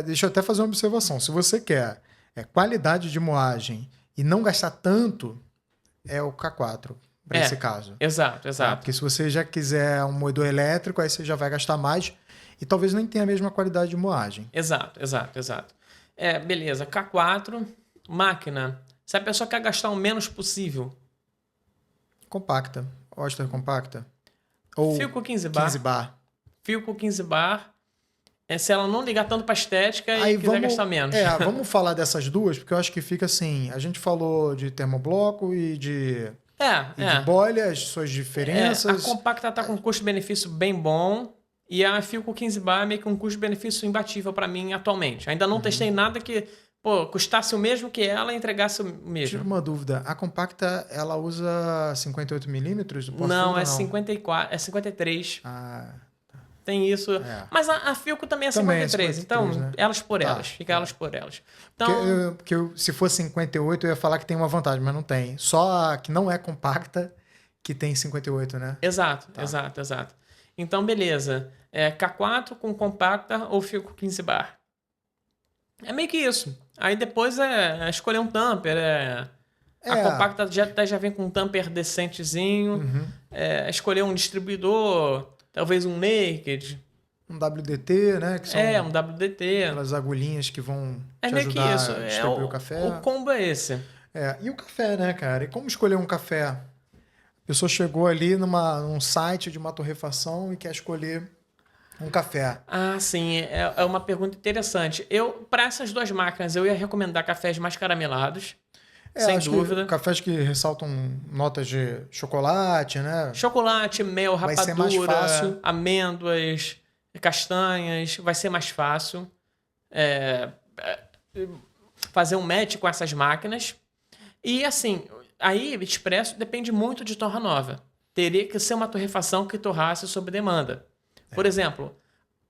Deixa eu até fazer uma observação. Se você quer qualidade de moagem e não gastar tanto, é o K4, para esse caso. Exato. Porque se você já quiser um moedor elétrico, aí você já vai gastar mais e talvez nem tenha a mesma qualidade de moagem. Exato. Beleza. K4, máquina. Se a pessoa quer gastar o menos possível... Compacta. Oster compacta. Filco 15 bar. Filco 15 bar. Se ela não ligar tanto para estética e quiser gastar menos. Vamos falar dessas duas, porque eu acho que fica assim... A gente falou de termobloco e de bolha, as suas diferenças. A compacta está com um custo-benefício bem bom. E a Filco 15 bar é meio que um custo-benefício imbatível para mim atualmente. Ainda não testei nada que custasse o mesmo que ela e entregasse o mesmo. Tive uma dúvida. A compacta, ela usa 58mm? Não, 54, é 53. Tem isso. Mas a Filco também é 53. Então, né? Elas por elas. Fica elas por elas. Então, porque se fosse 58, eu ia falar que tem uma vantagem, mas não tem. Só a que não é compacta que tem 58, né? Exato. Então, beleza. K4 com compacta ou Filco 15 bar. É meio que isso. Aí depois escolher um tamper. A compacta já vem com um tamper decentezinho. Escolher um distribuidor, talvez um naked. Um WDT, né? Que são um WDT. Aquelas agulhinhas que vão te ajudar a distribuir o café. O combo é esse. E o café, né, cara? E como escolher um café? A pessoa chegou ali num site de uma torrefação e quer escolher um café. Sim. É uma pergunta interessante. Para essas duas máquinas, eu ia recomendar cafés mais caramelados. Sem dúvida. Cafés que ressaltam notas de chocolate, né? Chocolate, mel, rapadura, vai ser mais fácil. Amêndoas, castanhas. Vai ser mais fácil fazer um match com essas máquinas. E assim... Aí, expresso depende muito de torra nova. Teria que ser uma torrefação que torrasse sob demanda. Por exemplo,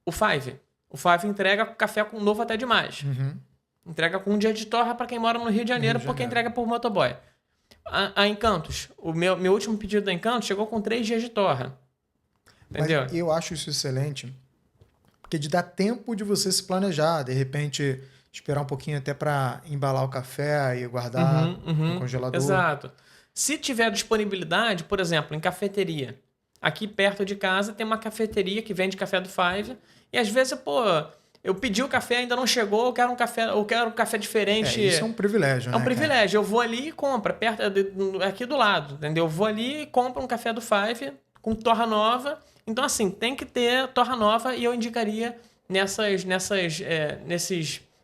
o Five. O Five entrega café com novo até demais. Entrega com um dia de torra para quem mora no Rio de Janeiro, porque entrega por motoboy. A Encantos. O meu último pedido da Encantos chegou com 3 dias de torra. Entendeu? Mas eu acho isso excelente, porque dá tempo de você se planejar, de repente esperar um pouquinho até para embalar o café e guardar no congelador. Exato. Se tiver disponibilidade, por exemplo, em cafeteria. Aqui perto de casa tem uma cafeteria que vende café do Five. E às vezes, eu pedi o café, ainda não chegou, eu quero um café diferente. Isso é um privilégio, né? É um privilégio. Eu vou ali e compro, aqui do lado, entendeu? Eu vou ali e compro um café do Five com torra nova. Então, assim, tem que ter torra nova e eu indicaria nesses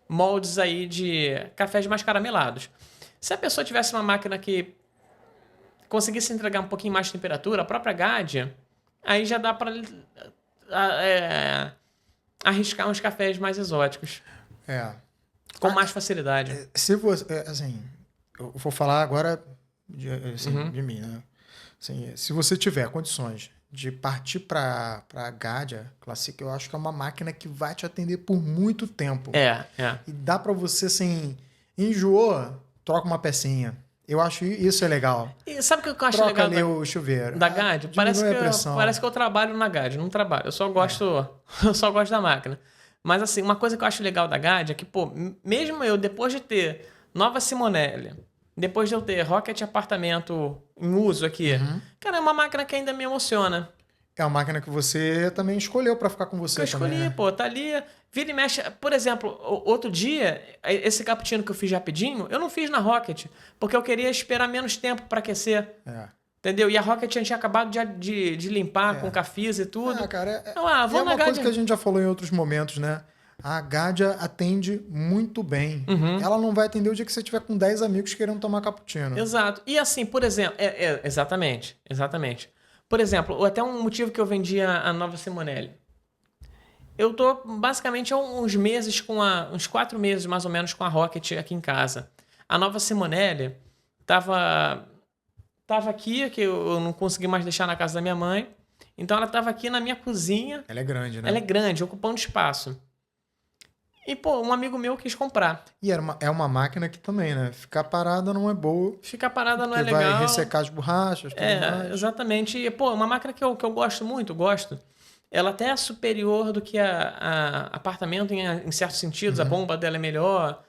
moldes aí de cafés mais caramelados. Se a pessoa tivesse uma máquina que conseguisse entregar um pouquinho mais de temperatura, a própria Gadia, aí já dá para arriscar uns cafés mais exóticos. Com mais facilidade. Se você, assim, eu vou falar agora de mim, né? Assim, se você tiver condições de partir para a Gadia Classic, eu acho que é uma máquina que vai te atender por muito tempo. E dá para você, assim, enjoou, troca uma pecinha. Eu acho isso é legal. E sabe o que eu acho legal o chuveiro. Da Gadia? Parece que eu trabalho na Gadia. Não trabalho, eu só gosto da máquina. Mas assim, uma coisa que eu acho legal da Gadia é que, mesmo eu, depois de ter Nova Simonelli, depois de eu ter Rocket Apartamento em uso aqui, cara, é uma máquina que ainda me emociona. É uma máquina que você também escolheu para ficar com você também. Eu escolhi, tá ali, vira e mexe. Por exemplo, outro dia, esse cappuccino que eu fiz rapidinho, eu não fiz na Rocket, porque eu queria esperar menos tempo para aquecer. Entendeu? E a Rocket tinha acabado de limpar com cafés e tudo. Cara, vou é na uma Gadia. coisa que a gente já falou em outros momentos, né? A Gadia atende muito bem. Ela não vai atender o dia que você tiver com 10 amigos querendo tomar cappuccino. Exato. E assim, por exemplo... exatamente. Por exemplo, até um motivo que eu vendi a Nova Simonelli. Eu tô basicamente há uns meses uns 4 meses mais ou menos com a Rocket aqui em casa. A Nova Simonelli tava aqui, que eu não consegui mais deixar na casa da minha mãe. Então ela tava aqui na minha cozinha. Ela é grande, né? Ela é grande, ocupando espaço. E, um amigo meu quis comprar. E é uma máquina que também, né? Ficar parada não é boa. Ficar parada não é legal. Vai ressecar as borrachas, tudo mais. Exatamente. E, uma máquina que eu gosto muito, ela até é superior do que a apartamento em certos sentidos. A bomba dela é melhor.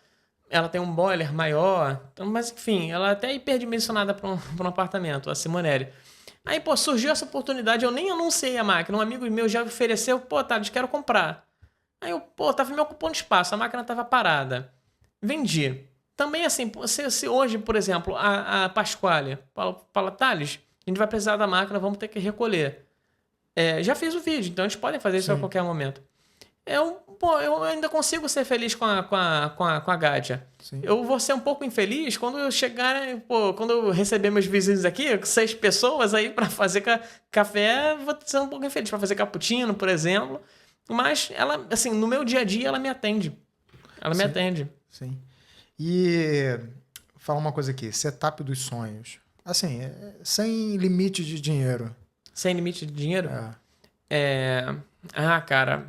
Ela tem um boiler maior. Então, mas, enfim, ela até é hiperdimensionada para um apartamento, a Simonelli. Aí, surgiu essa oportunidade. Eu nem anunciei a máquina. Um amigo meu já ofereceu. Thales, quero comprar. Aí eu, tava me ocupando espaço, a máquina tava parada. Vendi. Também assim, se hoje, por exemplo, a Pasquale fala, Thales, a gente vai precisar da máquina, vamos ter que recolher. Já fiz o vídeo, então eles podem fazer isso a qualquer momento. Eu ainda consigo ser feliz com a Gadia. Sim. Eu vou ser um pouco infeliz quando eu chegar, quando eu receber meus vizinhos aqui, 6 pessoas aí para fazer café, vou ser um pouco infeliz para fazer cappuccino, por exemplo. Mas ela, assim, no meu dia a dia, ela me atende. Ela me atende. Sim. E fala uma coisa aqui, setup dos sonhos. Assim, sem limite de dinheiro. Sem limite de dinheiro? Cara.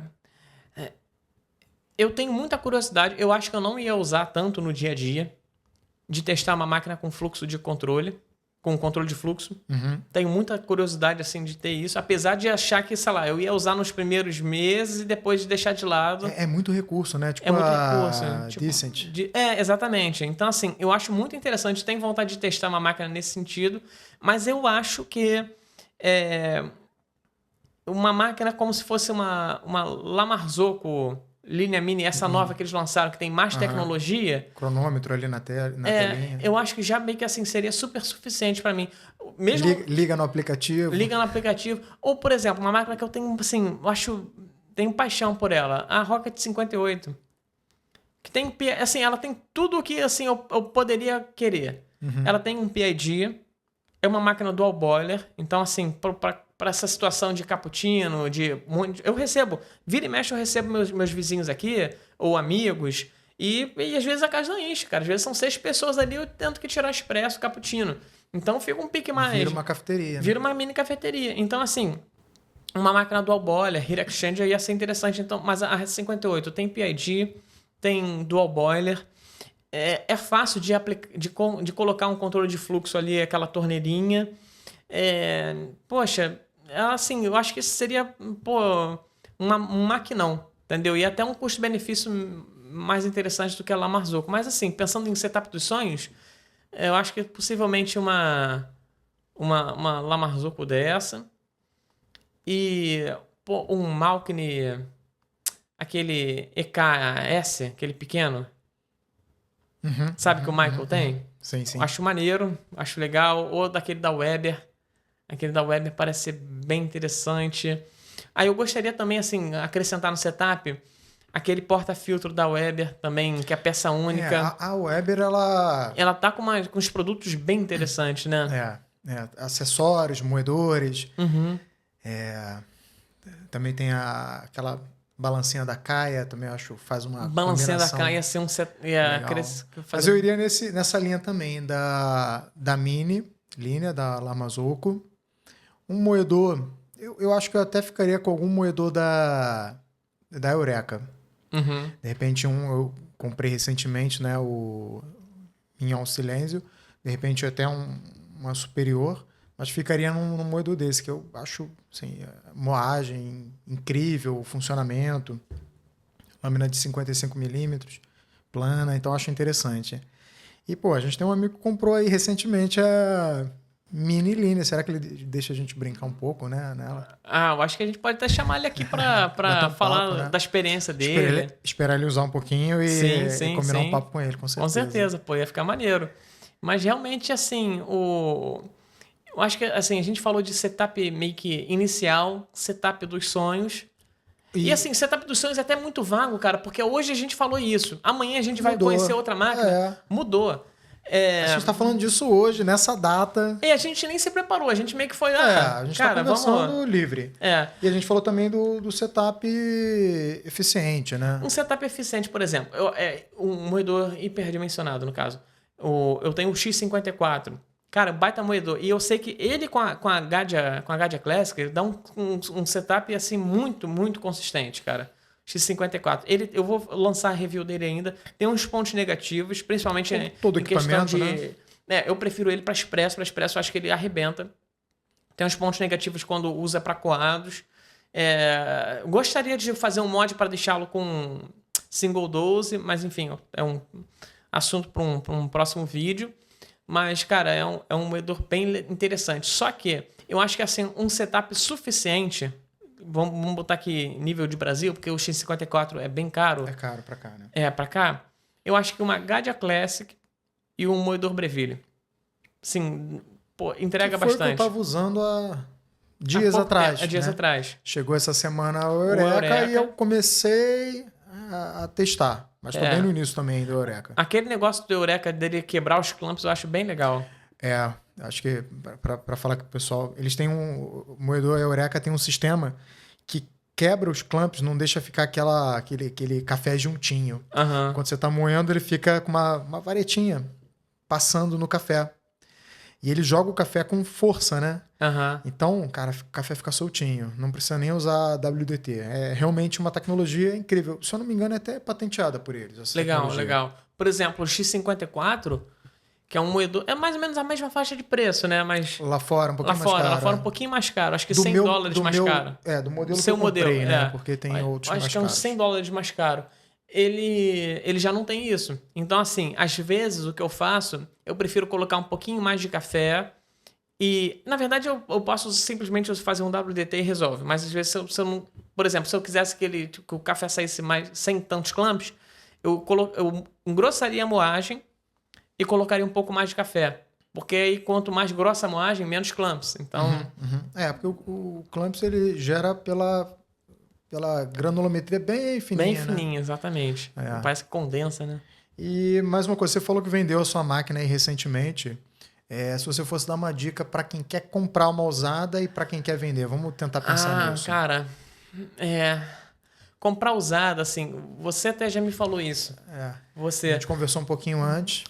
Eu tenho muita curiosidade. Eu acho que eu não ia usar tanto no dia a dia de testar uma máquina com fluxo de controle. Com controle de fluxo. Tenho muita curiosidade, assim, de ter isso. Apesar de achar que, sei lá, eu ia usar nos primeiros meses e depois deixar de lado. É muito recurso, né? Tipo, é muito recurso. Tipo, Decent. Exatamente. Então, assim, eu acho muito interessante. Tenho vontade de testar uma máquina nesse sentido. Mas eu acho que uma máquina como se fosse uma La Marzocco linha mini, essa nova que eles lançaram, que tem mais tecnologia. Cronômetro ali na telinha. Eu acho que já meio que assim seria super suficiente para mim. Mesmo liga no aplicativo. Ou, por exemplo, uma máquina que eu tenho, assim, tenho paixão por ela, a Rocket 58. Que tem, assim, ela tem tudo o que, assim, eu poderia querer. Ela tem um PID, é uma máquina dual boiler, então, assim, para essa situação de cappuccino, eu recebo, vira e mexe, eu recebo meus vizinhos aqui, ou amigos, e às vezes a casa não enche, cara. Às vezes são 6 pessoas ali, eu tento que tirar expresso, cappuccino. Então fica um pique mais... Vira uma cafeteria. Vira uma mini cafeteria. Então, assim, uma máquina dual boiler, heat exchanger ia ser interessante. Então, mas a 58 tem PID, tem dual boiler. é fácil de colocar um controle de fluxo ali, aquela torneirinha. Poxa, assim, eu acho que isso seria um maquinão, entendeu? E até um custo-benefício mais interessante do que a La Marzocco. Mas assim, pensando em setup dos sonhos, eu acho que possivelmente uma La Marzocco dessa e um Malkine, aquele EKS, aquele pequeno, sabe que o Michael tem? Sim, sim. Acho maneiro, acho legal. Ou daquele da Weber. Aquele da Weber parece ser bem interessante. Aí eu gostaria também, assim, acrescentar no setup aquele porta-filtro da Weber também, que é peça única. A Weber, ela... Ela tá com uns produtos bem interessantes, né? Acessórios, moedores. Também tem aquela balancinha da Caia, também acho faz uma balancinha combinação. Da Caia ser um set... Mas eu iria nessa linha também, da Mini, linha da La Marzocco. Um moedor, eu acho que eu até ficaria com algum moedor da Eureka. De repente, eu comprei recentemente, né, o Mignon Silêncio. De repente, até uma superior. Mas ficaria num moedor desse, que eu acho, assim, moagem incrível, funcionamento. Lâmina de 55mm, plana, então acho interessante. E, a gente tem um amigo que comprou aí recentemente a Mini linha. Será que ele deixa a gente brincar um pouco, né, nela? Eu acho que a gente pode até chamar ele aqui para falar papo, né? Da experiência dele. Esperar ele usar um pouquinho e combinar um papo com ele, com certeza. Com certeza, ia ficar maneiro. Mas realmente, assim, eu acho que assim, a gente falou de setup meio que inicial, setup dos sonhos. E assim, setup dos sonhos é até muito vago, cara, porque hoje a gente falou isso. Amanhã a gente vai conhecer outra máquina. Mudou. A gente tá falando disso hoje, nessa data. E a gente nem se preparou, a gente meio que foi... a gente tá conversando livre. E a gente falou também do setup eficiente, né? Um setup eficiente, por exemplo, um moedor hiperdimensionado, no caso. Eu tenho o X54. Cara, baita moedor. E eu sei que ele com a Gadia Classic, ele dá um setup assim muito, muito consistente, cara. X54. Eu vou lançar a review dele ainda. Tem uns pontos negativos, principalmente em questão de... Né? Eu prefiro ele para Expresso. Para Expresso eu acho que ele arrebenta. Tem uns pontos negativos quando usa para coados. Gostaria de fazer um mod para deixá-lo com single dose, mas enfim, é um assunto para um próximo vídeo. Mas, cara, é um moedor bem interessante. Só que eu acho que assim, um setup suficiente... Vamos botar aqui nível de Brasil, porque o X54 é bem caro. É caro pra cá, né? Pra cá. Eu acho que uma Gadia Classic e um moedor Breville. Sim, entrega bastante. Foi o que eu tava usando há dias atrás. Dias atrás. Chegou essa semana o Eureka e eu comecei a testar. Mas tô bem no início também do Eureka. Aquele negócio do Eureka dele quebrar os clamps eu acho bem legal. Acho que para falar com o pessoal, eles têm o moedor Eureka tem um sistema que quebra os clamps, não deixa ficar aquele café juntinho. Quando você tá moendo, ele fica com uma varetinha passando no café. E ele joga o café com força, né? Então, cara, o café fica soltinho. Não precisa nem usar WDT. É realmente uma tecnologia incrível. Se eu não me engano, é até patenteada por eles. Legal. Por exemplo, o X54... que é um moedor... É mais ou menos a mesma faixa de preço, né? Mas lá fora, um pouquinho mais caro. Lá fora um pouquinho mais caro. Acho que $100 mais caro. Do modelo que eu comprei, né? Porque tem outros mais caros. Acho que é uns $100 mais caro. Ele já não tem isso. Então, assim, às vezes o que eu faço, eu prefiro colocar um pouquinho mais de café e, na verdade, eu posso simplesmente fazer um WDT e resolve. Mas, às vezes, se eu não... Por exemplo, se eu quisesse que o café saísse mais, sem tantos clamps, eu engrossaria a moagem e colocaria um pouco mais de café. Porque aí, quanto mais grossa a moagem, menos clamps. Então... porque o clamps, ele gera pela granulometria bem fininha, bem fininha, né? Exatamente. Parece que condensa, né? E mais uma coisa, você falou que vendeu a sua máquina aí recentemente. Se você fosse dar uma dica para quem quer comprar uma usada e para quem quer vender, vamos tentar pensar nisso. Cara, comprar usada, assim, você até já me falou isso. A gente conversou um pouquinho antes.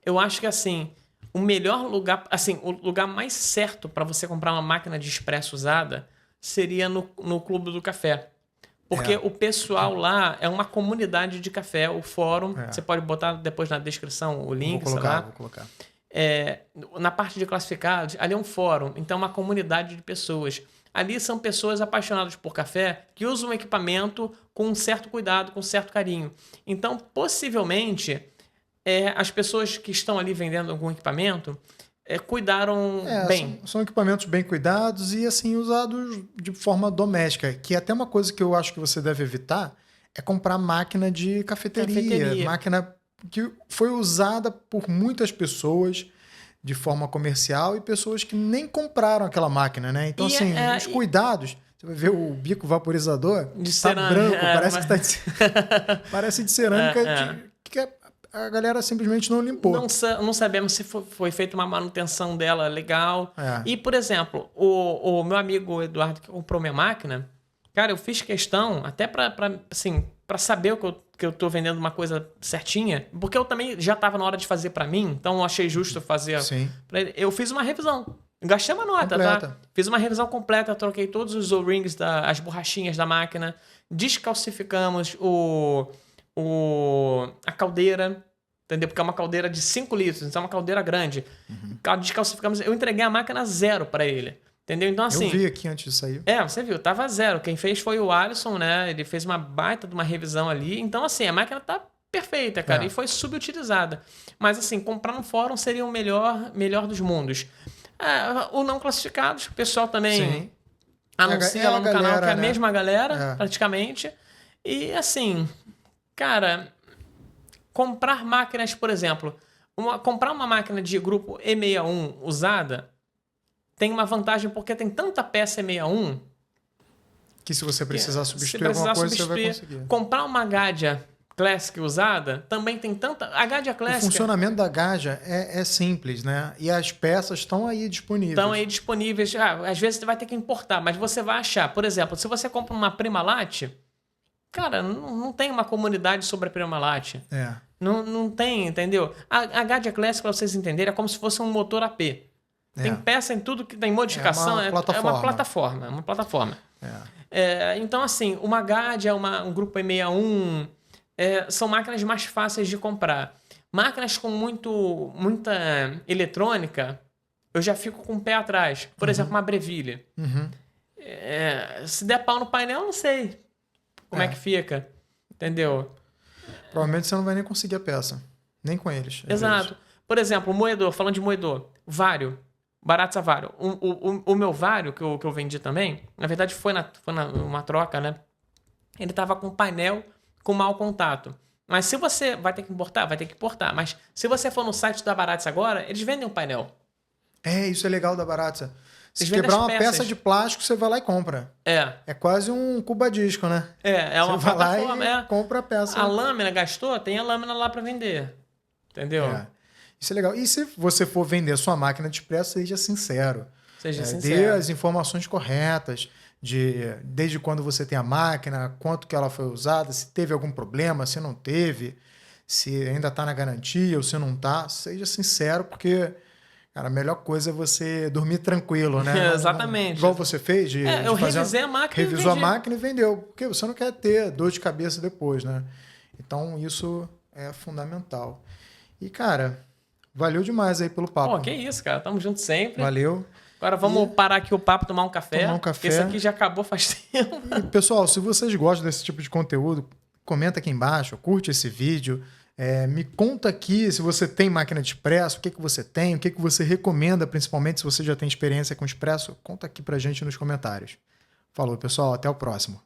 Eu acho que assim, o melhor lugar, assim, o lugar mais certo para você comprar uma máquina de expresso usada seria no Clube do Café. Porque o pessoal lá é uma comunidade de café, o fórum. Você pode botar depois na descrição o link, vou colocar. Na parte de classificados, ali é um fórum. Então, é uma comunidade de pessoas. Ali são pessoas apaixonadas por café que usam o equipamento com um certo cuidado, com um certo carinho. Então, possivelmente, as pessoas que estão ali vendendo algum equipamento cuidaram bem. São equipamentos bem cuidados e assim usados de forma doméstica. Que até uma coisa que eu acho que você deve evitar é comprar máquina de cafeteria. Máquina que foi usada por muitas pessoas de forma comercial e pessoas que nem compraram aquela máquina, né? Então, os cuidados... Você vai ver o bico vaporizador, está branco, parece que está parece de cerâmica, que a galera simplesmente não limpou. Não sabemos se foi feita uma manutenção dela legal. E, por exemplo, o meu amigo Eduardo, que comprou minha máquina, cara, eu fiz questão, até para saber que eu tô vendendo uma coisa certinha, porque eu também já estava na hora de fazer para mim, então eu achei justo fazer para ele. Eu fiz uma revisão. Gastei uma nota, completa. Tá? Fiz uma revisão completa, troquei todos os O-rings, as borrachinhas da máquina, descalcificamos a caldeira, entendeu? Porque é uma caldeira de 5 litros, então é uma caldeira grande. Descalcificamos, eu entreguei a máquina 0 para ele, entendeu? Então, assim... Eu vi aqui antes de sair. Você viu, tava 0. Quem fez foi o Alisson, né? Ele fez uma baita de uma revisão ali. Então, assim, a máquina tá perfeita, cara, e foi subutilizada. Mas, assim, comprar no fórum seria o melhor dos mundos. O não classificados, o pessoal também anuncia lá no canal que é a mesma galera, praticamente. E assim, cara, comprar máquinas, por exemplo, comprar uma máquina de grupo E61 usada tem uma vantagem porque tem tanta peça E61 que se você precisar substituir alguma coisa, você vai conseguir. Comprar uma Gadia Classic usada, também tem tanta... A Gadia Classic... O funcionamento da Gadia é simples, né? E as peças estão aí disponíveis. Às vezes você vai ter que importar, mas você vai achar. Por exemplo, se você compra uma Primalate, cara, não tem uma comunidade sobre a Primalate. Não tem, entendeu? A Gadia Classic, para vocês entenderem, é como se fosse um motor AP. Tem peça em tudo que tem modificação. É uma plataforma. Então, assim, uma Gadia, um grupo E61... são máquinas mais fáceis de comprar. Máquinas com muita eletrônica, eu já fico com o pé atrás. Por exemplo, uma Breville. Se der pau no painel, eu não sei como é que fica. Entendeu? Provavelmente você não vai nem conseguir a peça. Nem com eles. Exato. Por exemplo, o moedor, falando de moedor. Vario. Baratza Vario. O meu Vario, que eu vendi também, na verdade foi uma troca, né? Ele tava com painel com mau contato. Mas se você vai ter que importar, vai ter que importar. Mas se você for no site da Baratza agora, eles vendem um painel. Isso é legal da Baratza. Se quebrar uma peça de plástico, você vai lá e compra. É quase um cuba-disco, né? É uma plataforma. Você vai lá e compra a peça. A lâmina gastou, tem a lâmina lá para vender. Entendeu? Isso é legal. E se você for vender sua máquina de expresso, seja sincero. Dê as informações corretas. Desde quando você tem a máquina, quanto que ela foi usada, se teve algum problema, se não teve, se ainda está na garantia ou se não está. Seja sincero, porque cara, a melhor coisa é você dormir tranquilo, né? Exatamente. Igual você fez eu revisei a máquina revisou a máquina e vendeu. Porque você não quer ter dor de cabeça depois, né? Então, isso é fundamental. E, cara, valeu demais aí pelo papo. Que isso, cara. Tamo junto sempre. Valeu. Agora vamos parar aqui o papo, tomar um café. Esse aqui já acabou faz tempo. E, pessoal, se vocês gostam desse tipo de conteúdo, comenta aqui embaixo, curte esse vídeo. Me conta aqui se você tem máquina de expresso, o que você tem, o que você recomenda, principalmente se você já tem experiência com expresso. Conta aqui pra gente nos comentários. Falou, pessoal. Até o próximo.